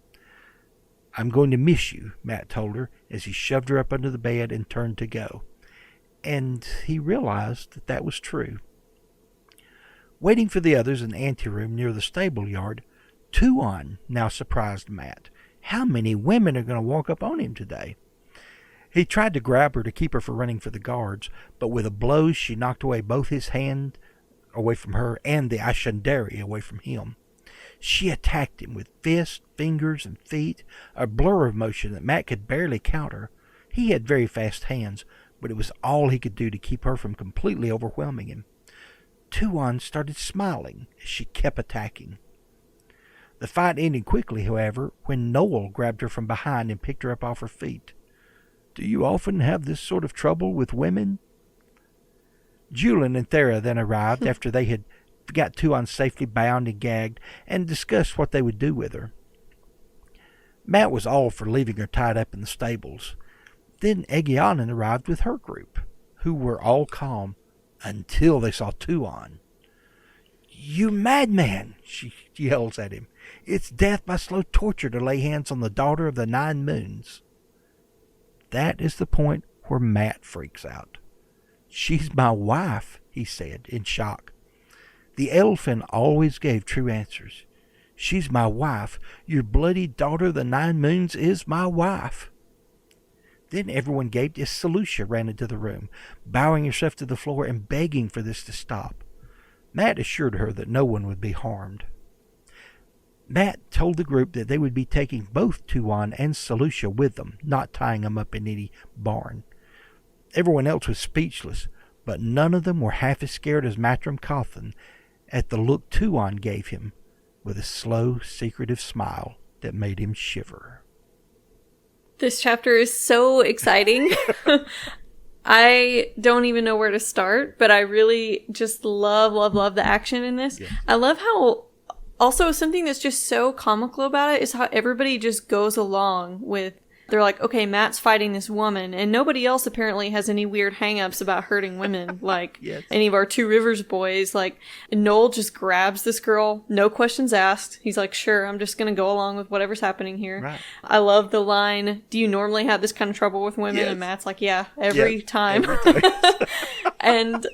I'm going to miss you, Matt told her as he shoved her up under the bed and turned to go. And he realized that that was true. Waiting for the others in the anteroom near the stable yard, Tuon now surprised Matt. How many women are going to walk up on him today? He tried to grab her to keep her from running for the guards, but with a blow she knocked away both his hand away from her and the Ashendari away from him. She attacked him with fists, fingers, and feet, a blur of motion that Matt could barely counter. He had very fast hands, but it was all he could do to keep her from completely overwhelming him. Tuon started smiling as she kept attacking. The fight ended quickly, however, when Noel grabbed her from behind and picked her up off her feet. Do you often have this sort of trouble with women? Julian and Thera then arrived after they had got Tuon safely bound and gagged and discussed what they would do with her. Matt was all for leaving her tied up in the stables. Then Egyanan arrived with her group, who were all calm until they saw Tuon. You madman, she yells at him. It's death by slow torture to lay hands on the daughter of the 9 moons. That is the point where Matt freaks out. She's my wife, he said in shock. The elfin always gave true answers. She's my wife. Your bloody daughter of the 9 moons is my wife. Then everyone gaped as Selucia ran into the room, bowing herself to the floor and begging for this to stop. Matt assured her that no one would be harmed. Matt told the group that they would be taking both Tuon and Selucia with them, not tying them up in any barn. Everyone else was speechless, but none of them were half as scared as Matrim Cawthon at the look Tuon gave him, with a slow, secretive smile that made him shiver. This chapter is so exciting. I don't even know where to start, but I really just love the action in this. Yes. I love how also something that's just so comical about it is how everybody just goes along with, they're like, okay, Matt's fighting this woman, and nobody else apparently has any weird hang-ups about hurting women, like yes. Any of our Two Rivers boys. Like, Noel just grabs this girl, no questions asked. He's like, sure, I'm just gonna go along with whatever's happening here. Right. I love the line, do you normally have this kind of trouble with women? Yes. And Matt's like, yeah, every time. Every time. And,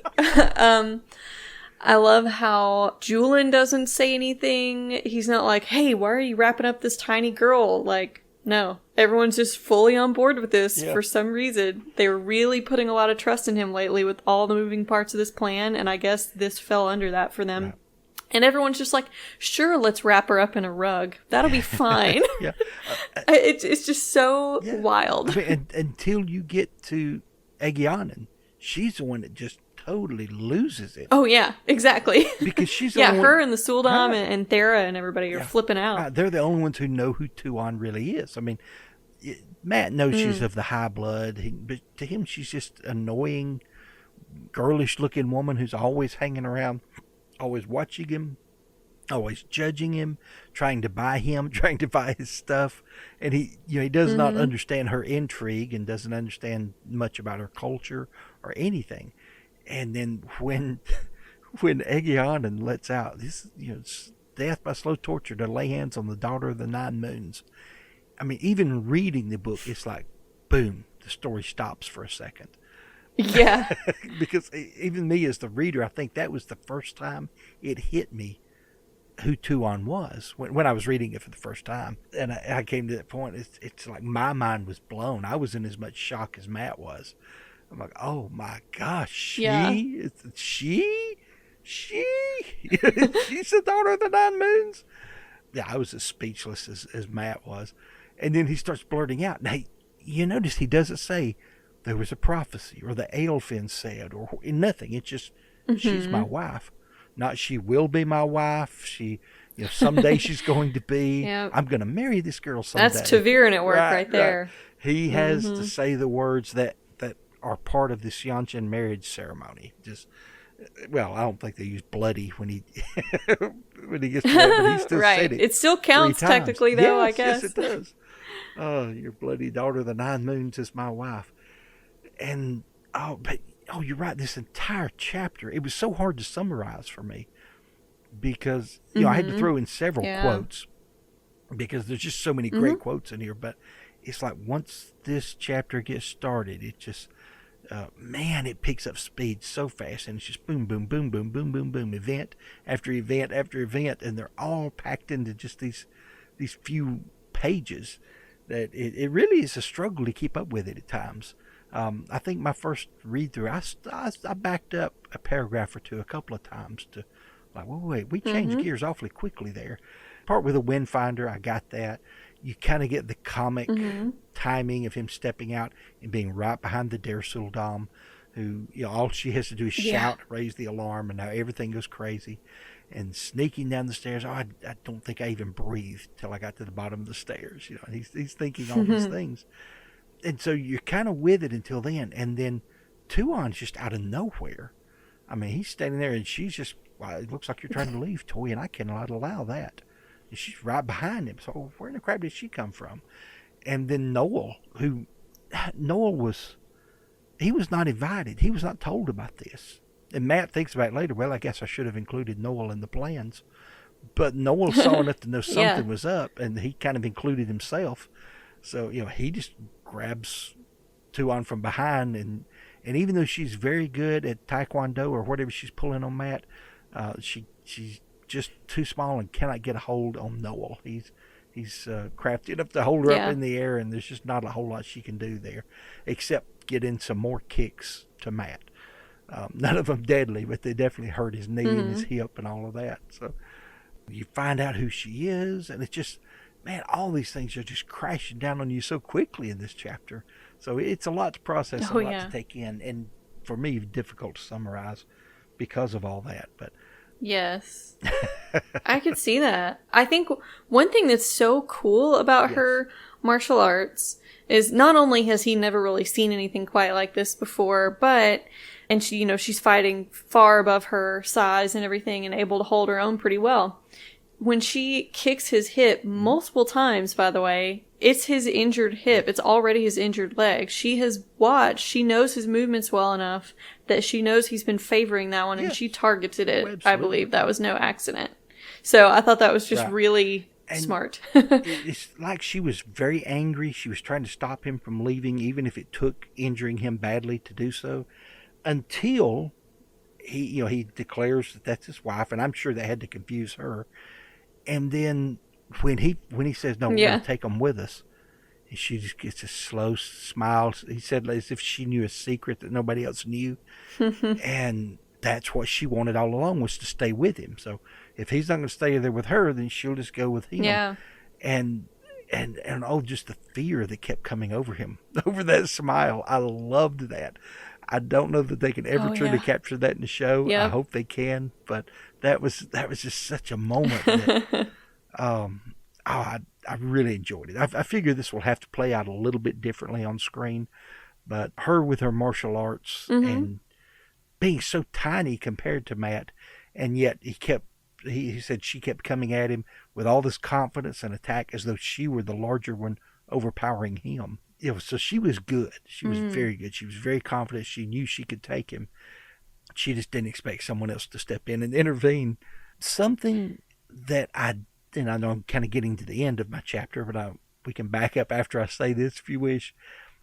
I love how Julian doesn't say anything. He's not like, hey, why are you wrapping up this tiny girl? Like, no. Everyone's just fully on board with this for some reason. They were really putting a lot of trust in him lately with all the moving parts of this plan, and I guess this fell under that for them. Yeah. And everyone's just like, sure, let's wrap her up in a rug. That'll be fine. It's just so wild. I mean, until you get to Egyanan, she's the one that just totally loses it. Oh, yeah, exactly. Because she's the only her and the Suldam and Thera and everybody are flipping out. Right. They're the only ones who know who Tuon really is. I mean, Matt knows she's of the high blood, but to him, she's just annoying, girlish-looking woman who's always hanging around, always watching him, always judging him, trying to buy his stuff. And he does not understand her intrigue and doesn't understand much about her culture or anything. And then when Egyanan lets out this, it's death by slow torture to lay hands on the daughter of the 9 moons. I mean, even reading the book, it's like, boom, the story stops for a second. Yeah. Because even me as the reader, I think that was the first time it hit me who Tuon was when I was reading it for the first time. And I came to that point, it's like my mind was blown. I was in as much shock as Matt was. I'm like, oh my gosh, she? She's the daughter of the 9 moons? Yeah, I was as speechless as Matt was. And then he starts blurting out. Now, you notice he doesn't say there was a prophecy or the Aelfin said or nothing. It's just She's my wife. Not she will be my wife. Someday she's going to be. Yep. I'm going to marry this girl someday. That's Taviran at work right there. He has to say the words that are part of the Seanchan marriage ceremony. Well, I don't think they use bloody when he when he gets to that, but he still said it. It still counts technically, though, yes, I guess. Yes, it does. Your bloody daughter of the 9 moons is my wife. And, you're right. This entire chapter, it was so hard to summarize for me because, I had to throw in several quotes because there's just so many great quotes in here. But it's like once this chapter gets started, it just, it picks up speed so fast. And it's just boom, boom, boom, boom, boom, boom, boom, event after event after event. And they're all packed into just these few pages that it really is a struggle to keep up with it at times. I think my first read through, I backed up a paragraph or two a couple of times to like, wait, we changed gears awfully quickly there. Part with a wind finder, I got that. You kind of get the comic timing of him stepping out and being right behind the Der Suldam, who, all she has to do is shout, raise the alarm, and now everything goes crazy. And sneaking down the stairs, I don't think I even breathed till I got to the bottom of the stairs. He's thinking all these things. And so you're kind of with it until then. And then Tuon's just out of nowhere. I mean, he's standing there and she's just, it looks like you're trying to leave, Toy, and I cannot allow that. And she's right behind him. So where in the crap did she come from? And then Noel was not invited. He was not told about this. And Matt thinks about it later, well, I guess I should have included Noel in the plans. But Noel saw enough to know something was up, and he kind of included himself. So, he just grabs Tuon from behind, and even though she's very good at Taekwondo or whatever she's pulling on Matt, she's just too small and cannot get a hold on Noel. He's crafty enough to hold her up in the air, and there's just not a whole lot she can do there, except get in some more kicks to Matt. None of them deadly, but they definitely hurt his knee and his hip and all of that. So you find out who she is, and it's just, man, all these things are just crashing down on you so quickly in this chapter. So it's a lot to process, a lot to take in, and for me, difficult to summarize because of all that. But yes, I could see that. I think one thing that's so cool about her martial arts is not only has he never really seen anything quite like this before, and she, she's fighting far above her size and everything and able to hold her own pretty well. When she kicks his hip multiple times, by the way, it's his injured hip. It's already his injured leg. She has watched. She knows his movements well enough that she knows he's been favoring that one, and she targeted it. Absolutely. I believe that was no accident. So I thought that was just really smart. It's like she was very angry. She was trying to stop him from leaving, even if it took injuring him badly to do so, until he declares that that's his wife, and I'm sure that had to confuse her. And then when he says, no, we're going to take them with us, and she just gets a slow smile. He said as if she knew a secret that nobody else knew. And that's what she wanted all along, was to stay with him. So if he's not going to stay there with her, then she'll just go with him. Yeah. And just the fear that kept coming over him, over that smile. I loved that. I don't know that they can ever truly capture that in the show. Yep. I hope they can, but that was just such a moment that I really enjoyed it. I figure this will have to play out a little bit differently on screen, but her with her martial arts and being so tiny compared to Matt, and yet he said she kept coming at him with all this confidence and attack as though she were the larger one overpowering him. So she was good. She was very good. She was very confident. She knew she could take him. She just didn't expect someone else to step in and intervene. Something that I know I'm kind of getting to the end of my chapter, but we can back up after I say this if you wish.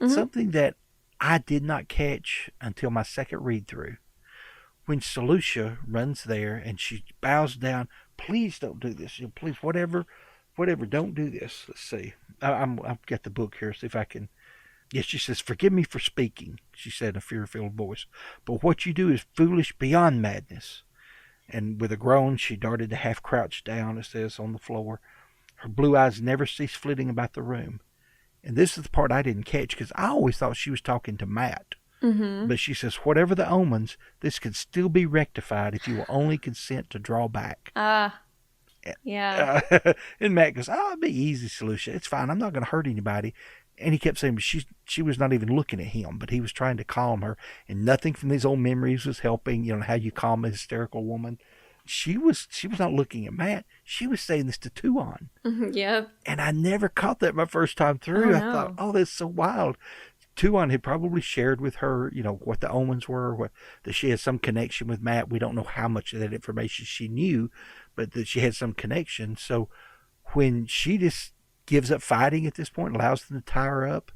Something that I did not catch until my second read through. When Selucia runs there and she bows down, please don't do this. Please, whatever, don't do this. Let's see. I've got the book here, see if I can. Yes, she says, forgive me for speaking, she said in a fear-filled voice, but what you do is foolish beyond madness. And with a groan, she darted to half crouch down, it says, on the floor. Her blue eyes never ceased flitting about the room. And this is the part I didn't catch, because I always thought she was talking to Matt. But she says, whatever the omens, this can still be rectified if you will only consent to draw back. Yeah. And Matt goes, it'd be an easy solution. It's fine. I'm not going to hurt anybody. And he kept saying she was not even looking at him, but he was trying to calm her. And nothing from these old memories was helping, how you calm a hysterical woman. She was not looking at Matt. She was saying this to Tuan. Yeah. And I never caught that my first time through. Oh, I no. thought, that's so wild. Tuan had probably shared with her, what the omens were, that she had some connection with Matt. We don't know how much of that information she knew, but that she had some connection. So when she just gives up fighting at this point, allows them to tie her up,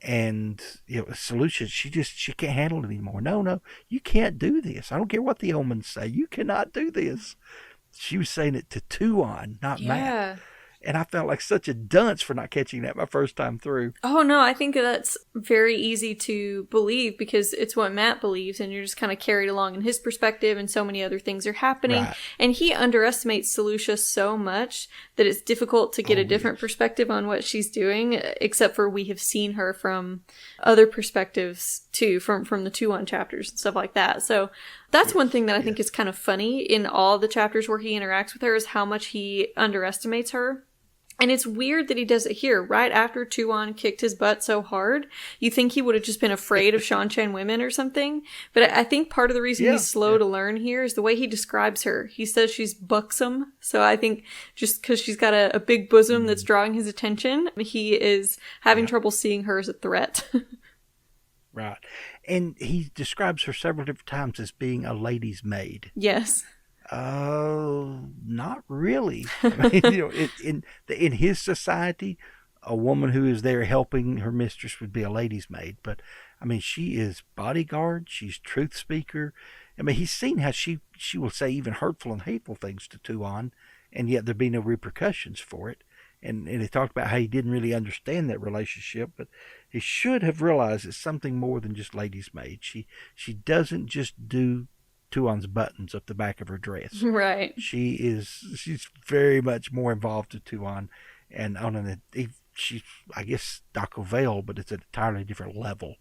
and a solution, she can't handle it anymore. No, you can't do this. I don't care what the omens say. You cannot do this. She was saying it to Tuan, not Matt. And I felt like such a dunce for not catching that my first time through. Oh, no, I think that's very easy to believe because it's what Matt believes, and you're just kind of carried along in his perspective, and so many other things are happening. Right. And he underestimates Selucia so much that it's difficult to get a different perspective on what she's doing, except for we have seen her from other perspectives, too, from the Tuan chapters and stuff like that. So that's one thing that I think is kind of funny in all the chapters where he interacts with her is how much he underestimates her. And it's weird that he does it here, right after Tuan kicked his butt so hard. You think he would have just been afraid of Shan women or something. But I think part of the reason he's slow to learn here is the way he describes her. He says she's buxom. So I think just because she's got a big bosom that's drawing his attention, he is having trouble seeing her as a threat. Right. And he describes her several different times as being a lady's maid. Yes. Not really. I mean, in his society, a woman who is there helping her mistress would be a lady's maid. But I mean, she is bodyguard. She's truth speaker. I mean, he's seen how she will say even hurtful and hateful things to Tuan, and yet there be no repercussions for it. And he talked about how he didn't really understand that relationship, but he should have realized it's something more than just lady's maid. She doesn't just do Tuan's buttons up the back of her dress. Right. She's very much more involved with Tuan, and she's, I guess, Dako Vale, but it's an entirely different level.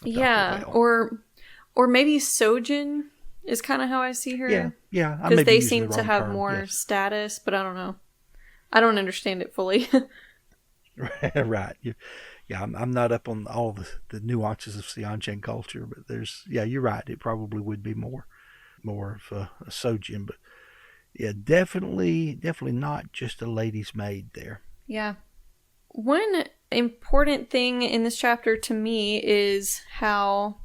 Yeah, or maybe Sojin is kind of how I see her. Yeah. Because they seem to have more status, but I don't know. I don't understand it fully. Right. Yeah, I'm not up on all the nuances of Seanchan culture, but you're right. It probably would be more of a Sojin, but yeah, definitely not just a lady's maid there. Yeah. One important thing in this chapter to me is how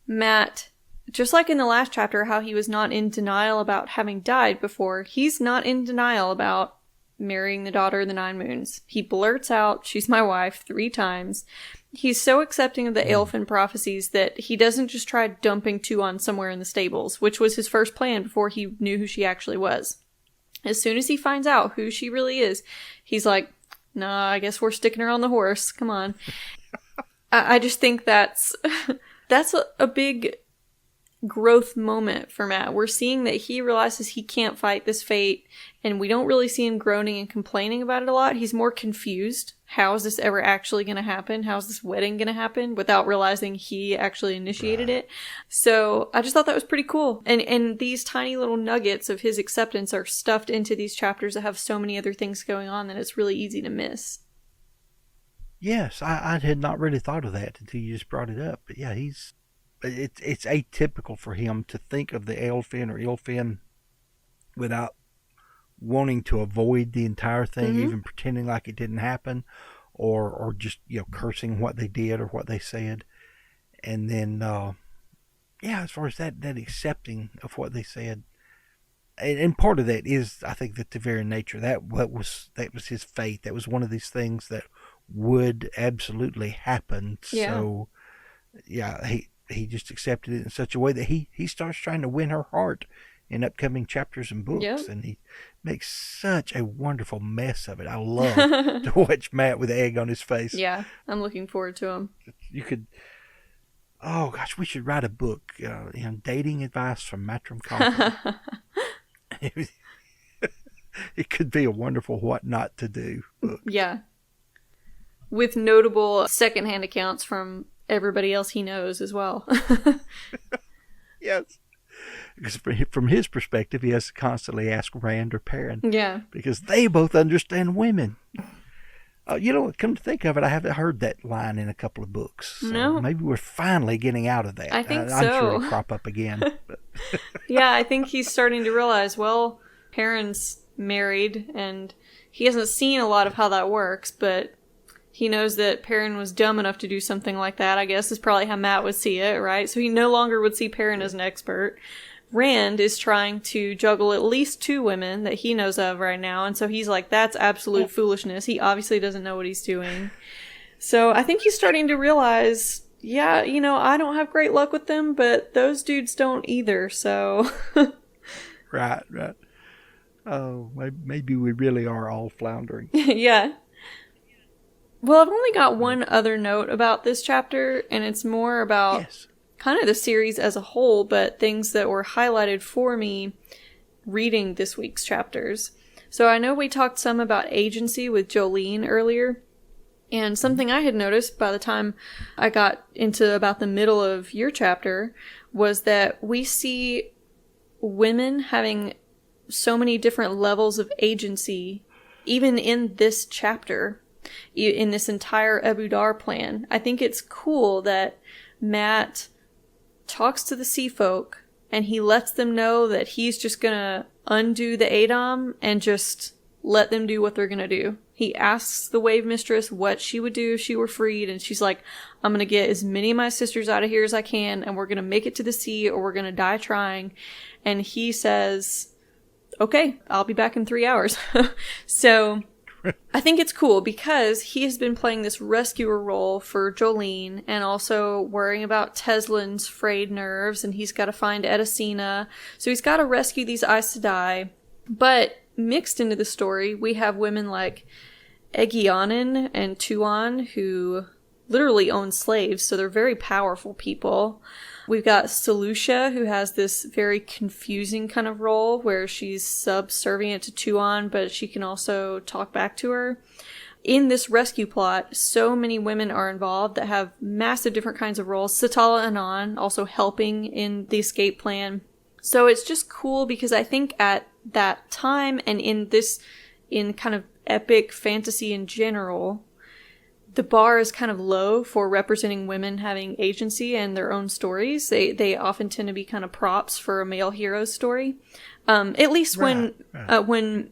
Matt, just like in the last chapter, how he was not in denial about having died before, he's not in denial about marrying the daughter of the Nine Moons. He blurts out, "She's my wife," 3 times. He's so accepting of the Aelfin prophecies that he doesn't just try dumping Tuan somewhere in the stables, which was his first plan before he knew who she actually was. As soon as he finds out who she really is, he's like, "Nah, I guess we're sticking her on the horse. Come on." I just think that's a big growth moment for Matt. We're seeing that he realizes he can't fight this fate, and we don't really see him groaning and complaining about it a lot. He's more confused. How is this ever actually going to happen? How is this wedding going to happen without realizing he actually initiated it? So I just thought that was pretty cool. And these tiny little nuggets of his acceptance are stuffed into these chapters that have so many other things going on that it's really easy to miss. Yes, I had not really thought of that until you just brought it up. But yeah, it's atypical for him to think of the Aelfin or Ilfin without wanting to avoid the entire thing, even pretending like it didn't happen, or just cursing what they did or what they said. And then as far as that accepting of what they said, and part of that is, I think, that the very nature that was his faith. That was one of these things that would absolutely happen. So he just accepted it in such a way that he starts trying to win her heart in upcoming chapters and books, and he makes such a wonderful mess of it. I love to watch Matt with egg on his face. Yeah, I'm looking forward to him. You could, oh gosh, we should write a book, dating advice from Matrim Conqueror. It could be a wonderful what not to do book. Yeah. With notable secondhand accounts from everybody else he knows as well. Yes. Because from his perspective, he has to constantly ask Rand or Perrin. Yeah. Because they both understand women. Come to think of it, I haven't heard that line in a couple of books. So no. maybe we're finally getting out of that. I think so. I'm sure it'll crop up again. Yeah, I think he's starting to realize, well, Perrin's married, and he hasn't seen a lot of how that works, but he knows that Perrin was dumb enough to do something like that, I guess, is probably how Matt would see it, right? So he no longer would see Perrin as an expert. Rand is trying to juggle at least 2 women that he knows of right now, and so he's like, that's absolute foolishness. He obviously doesn't know what he's doing. So I think he's starting to realize, yeah, I don't have great luck with them, but those dudes don't either, so... Right. Oh, maybe we really are all floundering. Yeah. Well, I've only got one other note about this chapter, and it's more about kind of the series as a whole, but things that were highlighted for me reading this week's chapters. So I know we talked some about agency with Jolene earlier, and something I had noticed by the time I got into about the middle of your chapter was that we see women having so many different levels of agency, even in this chapter, in this entire Ebou Dar plan. I think it's cool that Matt talks to the sea folk and he lets them know that he's just gonna undo the Adom and just let them do what they're gonna do. He asks the Wave Mistress what she would do if she were freed, and she's like, I'm gonna get as many of my sisters out of here as I can, and we're gonna make it to the sea or we're gonna die trying. And he says, okay, I'll be back in 3 hours. So I think it's cool because he has been playing this rescuer role for Jolene and also worrying about Teslin's frayed nerves, and he's got to find Edicina. So he's got to rescue these Aes Sedai. But mixed into the story, we have women like Egyanin and Tuon who literally own slaves, so they're very powerful people. We've got Selucia, who has this very confusing kind of role where she's subservient to Tuon, but she can also talk back to her. In this rescue plot, so many women are involved that have massive different kinds of roles. Satala Anan also helping in the escape plan. So it's just cool because I think at that time and in kind of epic fantasy in general, the bar is kind of low for representing women having agency and their own stories. They often tend to be kind of props for a male hero's story. At least when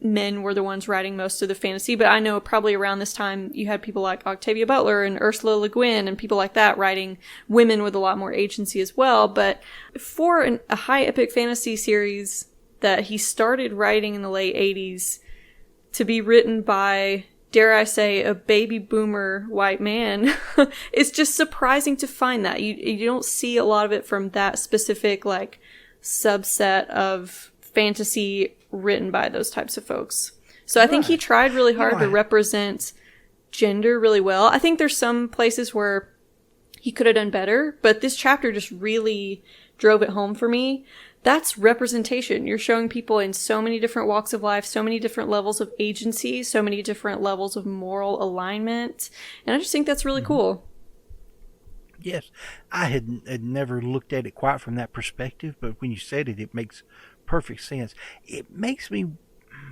men were the ones writing most of the fantasy. But I know probably around this time you had people like Octavia Butler and Ursula Le Guin and people like that writing women with a lot more agency as well. But for a high epic fantasy series that he started writing in the late 80s to be written by, dare I say, a baby boomer white man, it's just surprising to find that. You don't see a lot of it from that specific, like, subset of fantasy written by those types of folks. So I think he tried really hard to represent gender really well. I think there's some places where he could have done better, but this chapter just really drove it home for me. That's representation. You're showing people in so many different walks of life, so many different levels of agency, so many different levels of moral alignment. And I just think that's really cool. Yes. I had never looked at it quite from that perspective, but when you said it, it makes perfect sense. It makes me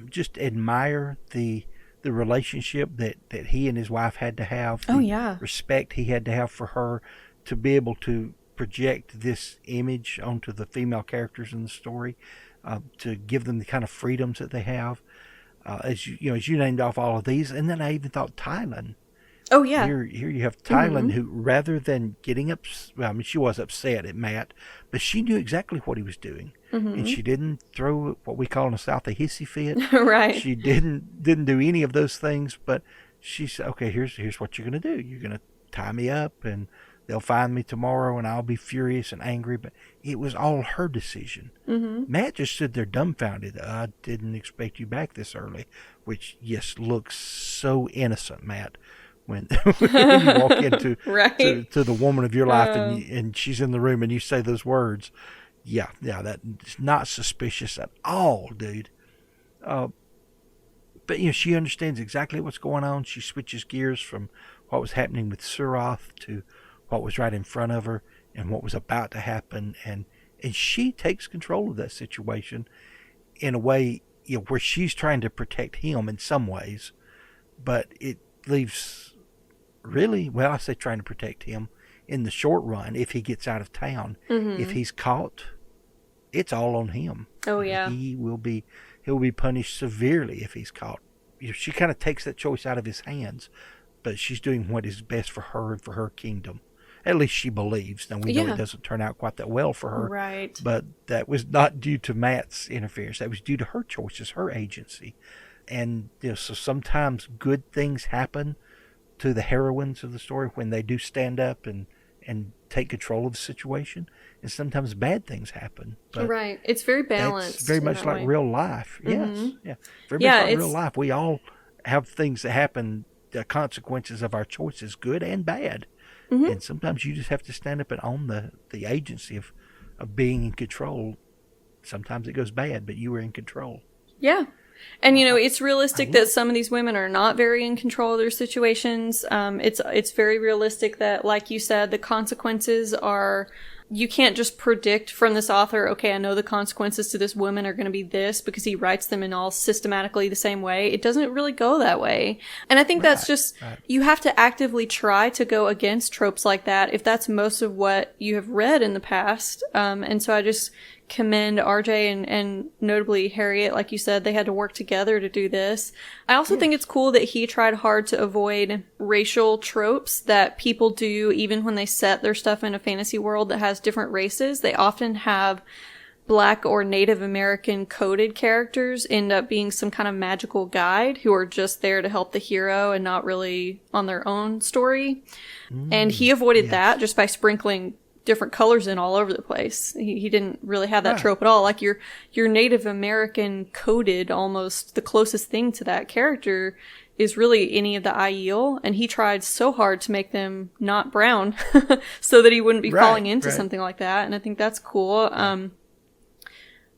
just admire the relationship that he and his wife had to have. The respect he had to have for her to be able to project this image onto the female characters in the story, to give them the kind of freedoms that they have. As you named off all of these, and then I even thought Tylan. Oh yeah. Here you have Tylan, who rather than getting she was upset at Matt, but she knew exactly what he was doing, and she didn't throw what we call in the South a hissy fit. Right. She didn't do any of those things, but she said, "Okay, here's what you're going to do. You're going to tie me up, and they'll find me tomorrow, and I'll be furious and angry." But it was all her decision. Matt just stood there dumbfounded. "I didn't expect you back this early," which, yes, looks so innocent, Matt. When you walk into to the woman of your life and she's in the room and you say those words, that's not suspicious at all, dude. But she understands exactly what's going on. She switches gears from what was happening with Suroth to what was right in front of her and what was about to happen, and she takes control of that situation in a way, where she's trying to protect him in some ways, but it leaves really, well, I say trying to protect him in the short run. If he gets out of town, if he's caught, it's all on him. Oh yeah, he'll be punished severely if he's caught. She kind of takes that choice out of his hands, but she's doing what is best for her and for her kingdom. At least she believes. Now, we know it doesn't turn out quite that well for her. Right. But that was not due to Matt's interference. That was due to her choices, her agency. And so sometimes good things happen to the heroines of the story when they do stand up and take control of the situation. And sometimes bad things happen. But right. It's very balanced. It's very much like real life. Yes. Yeah. Very much like real life. We all have things that happen, the consequences of our choices, good and bad. And sometimes you just have to stand up and own the agency of being in control. Sometimes it goes bad, but you were in control. Yeah. And, it's realistic that some of these women are not very in control of their situations. It's very realistic that, like you said, the consequences are... You can't just predict from this author, okay, I know the consequences to this woman are going to be this, because he writes them in all systematically the same way. It doesn't really go that way. And I think that's just, you have to actively try to go against tropes like that if that's most of what you have read in the past. And so I just commend RJ and notably Harriet. Like you said, they had to work together to do this. I also think it's cool that he tried hard to avoid racial tropes that people do even when they set their stuff in a fantasy world that has different races. They often have Black or Native American coded characters end up being some kind of magical guide who are just there to help the hero and not really on their own story. And he avoided that just by sprinkling different colors in all over the place. He didn't really have that trope at all. Like your Native American coded, almost the closest thing to that character is really any of the Aiel, and he tried so hard to make them not brown so that he wouldn't be falling into something like that. And I think that's cool.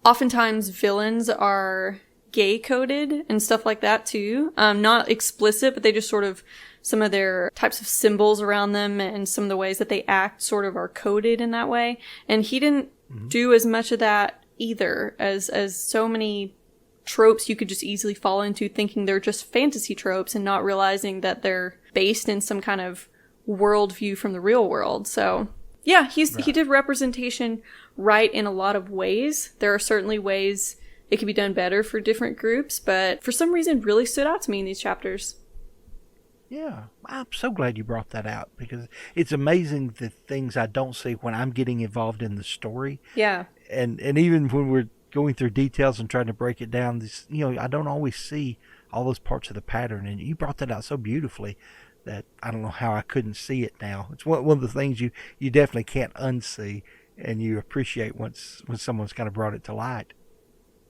Oftentimes villains are gay coded and stuff like that too. Not explicit, but they just sort of, some of their types of symbols around them and some of the ways that they act sort of are coded in that way. And he didn't do as much of that either, as so many tropes you could just easily fall into thinking they're just fantasy tropes and not realizing that they're based in some kind of worldview from the real world. So yeah, he did representation right in a lot of ways. There are certainly ways it could be done better for different groups, but for some reason really stood out to me in these chapters. Yeah, I'm so glad you brought that out, because it's amazing the things I don't see when I'm getting involved in the story. Yeah. And even when we're going through details and trying to break it down, this, I don't always see all those parts of the pattern. And you brought that out so beautifully that I don't know how I couldn't see it now. It's one of the things you definitely can't unsee, and you appreciate when someone's kind of brought it to light.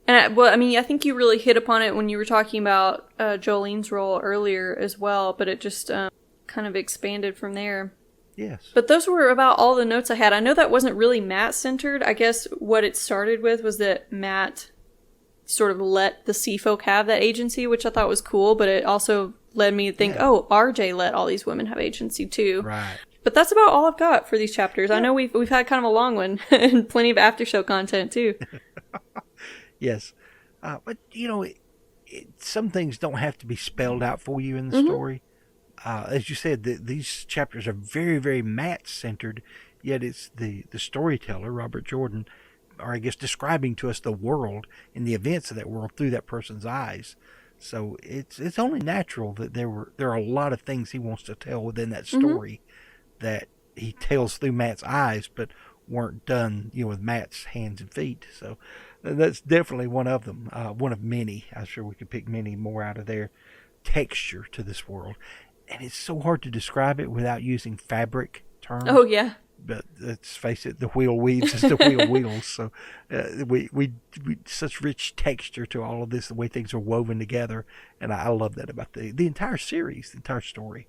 And I think you really hit upon it when you were talking about Jolene's role earlier as well, but it just kind of expanded from there. Yes. But those were about all the notes I had. I know that wasn't really Matt-centered. I guess what it started with was that Matt sort of let the sea folk have that agency, which I thought was cool, but it also led me to think, RJ let all these women have agency too. Right. But that's about all I've got for these chapters. Yeah. I know we've had kind of a long one and plenty of after show content too. Yes. But, some things don't have to be spelled out for you in the story. As you said, these chapters are very, very Matt-centered, yet it's the storyteller, Robert Jordan, or I guess describing to us the world and the events of that world through that person's eyes. So it's only natural that there are a lot of things he wants to tell within that story that he tells through Matt's eyes, but weren't done, with Matt's hands and feet. So that's definitely one of them, one of many. I'm sure we could pick many more out of their texture to this world. And it's so hard to describe it without using fabric terms. Oh, yeah. But let's face it, the wheel weaves as the wheel wheels. So we such rich texture to all of this, the way things are woven together. And I love that about the entire series, the entire story.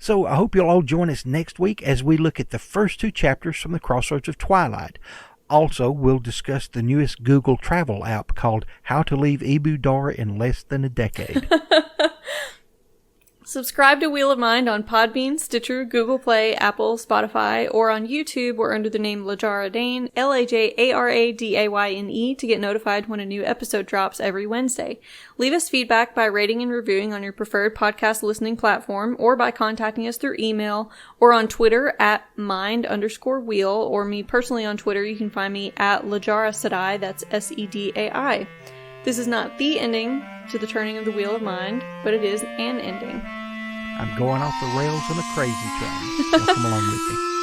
So I hope you'll all join us next week as we look at the first two chapters from the Crossroads of Twilight. Also, we'll discuss the newest Google travel app called How to Leave Ebou Dar in Less Than a Decade. Subscribe to Wheel of Mind on Podbean, Stitcher, Google Play, Apple, Spotify, or on YouTube or under the name Lajara Dane, Lajaradayne, to get notified when a new episode drops every Wednesday. Leave us feedback by rating and reviewing on your preferred podcast listening platform, or by contacting us through email, or on Twitter at mind_wheel, or me personally on Twitter. You can find me at Lajara Sedai, that's Sedai. This is not the ending to the turning of the Wheel of Mind, but it is an ending. I'm going off the rails on a crazy train. Y'all come along with me.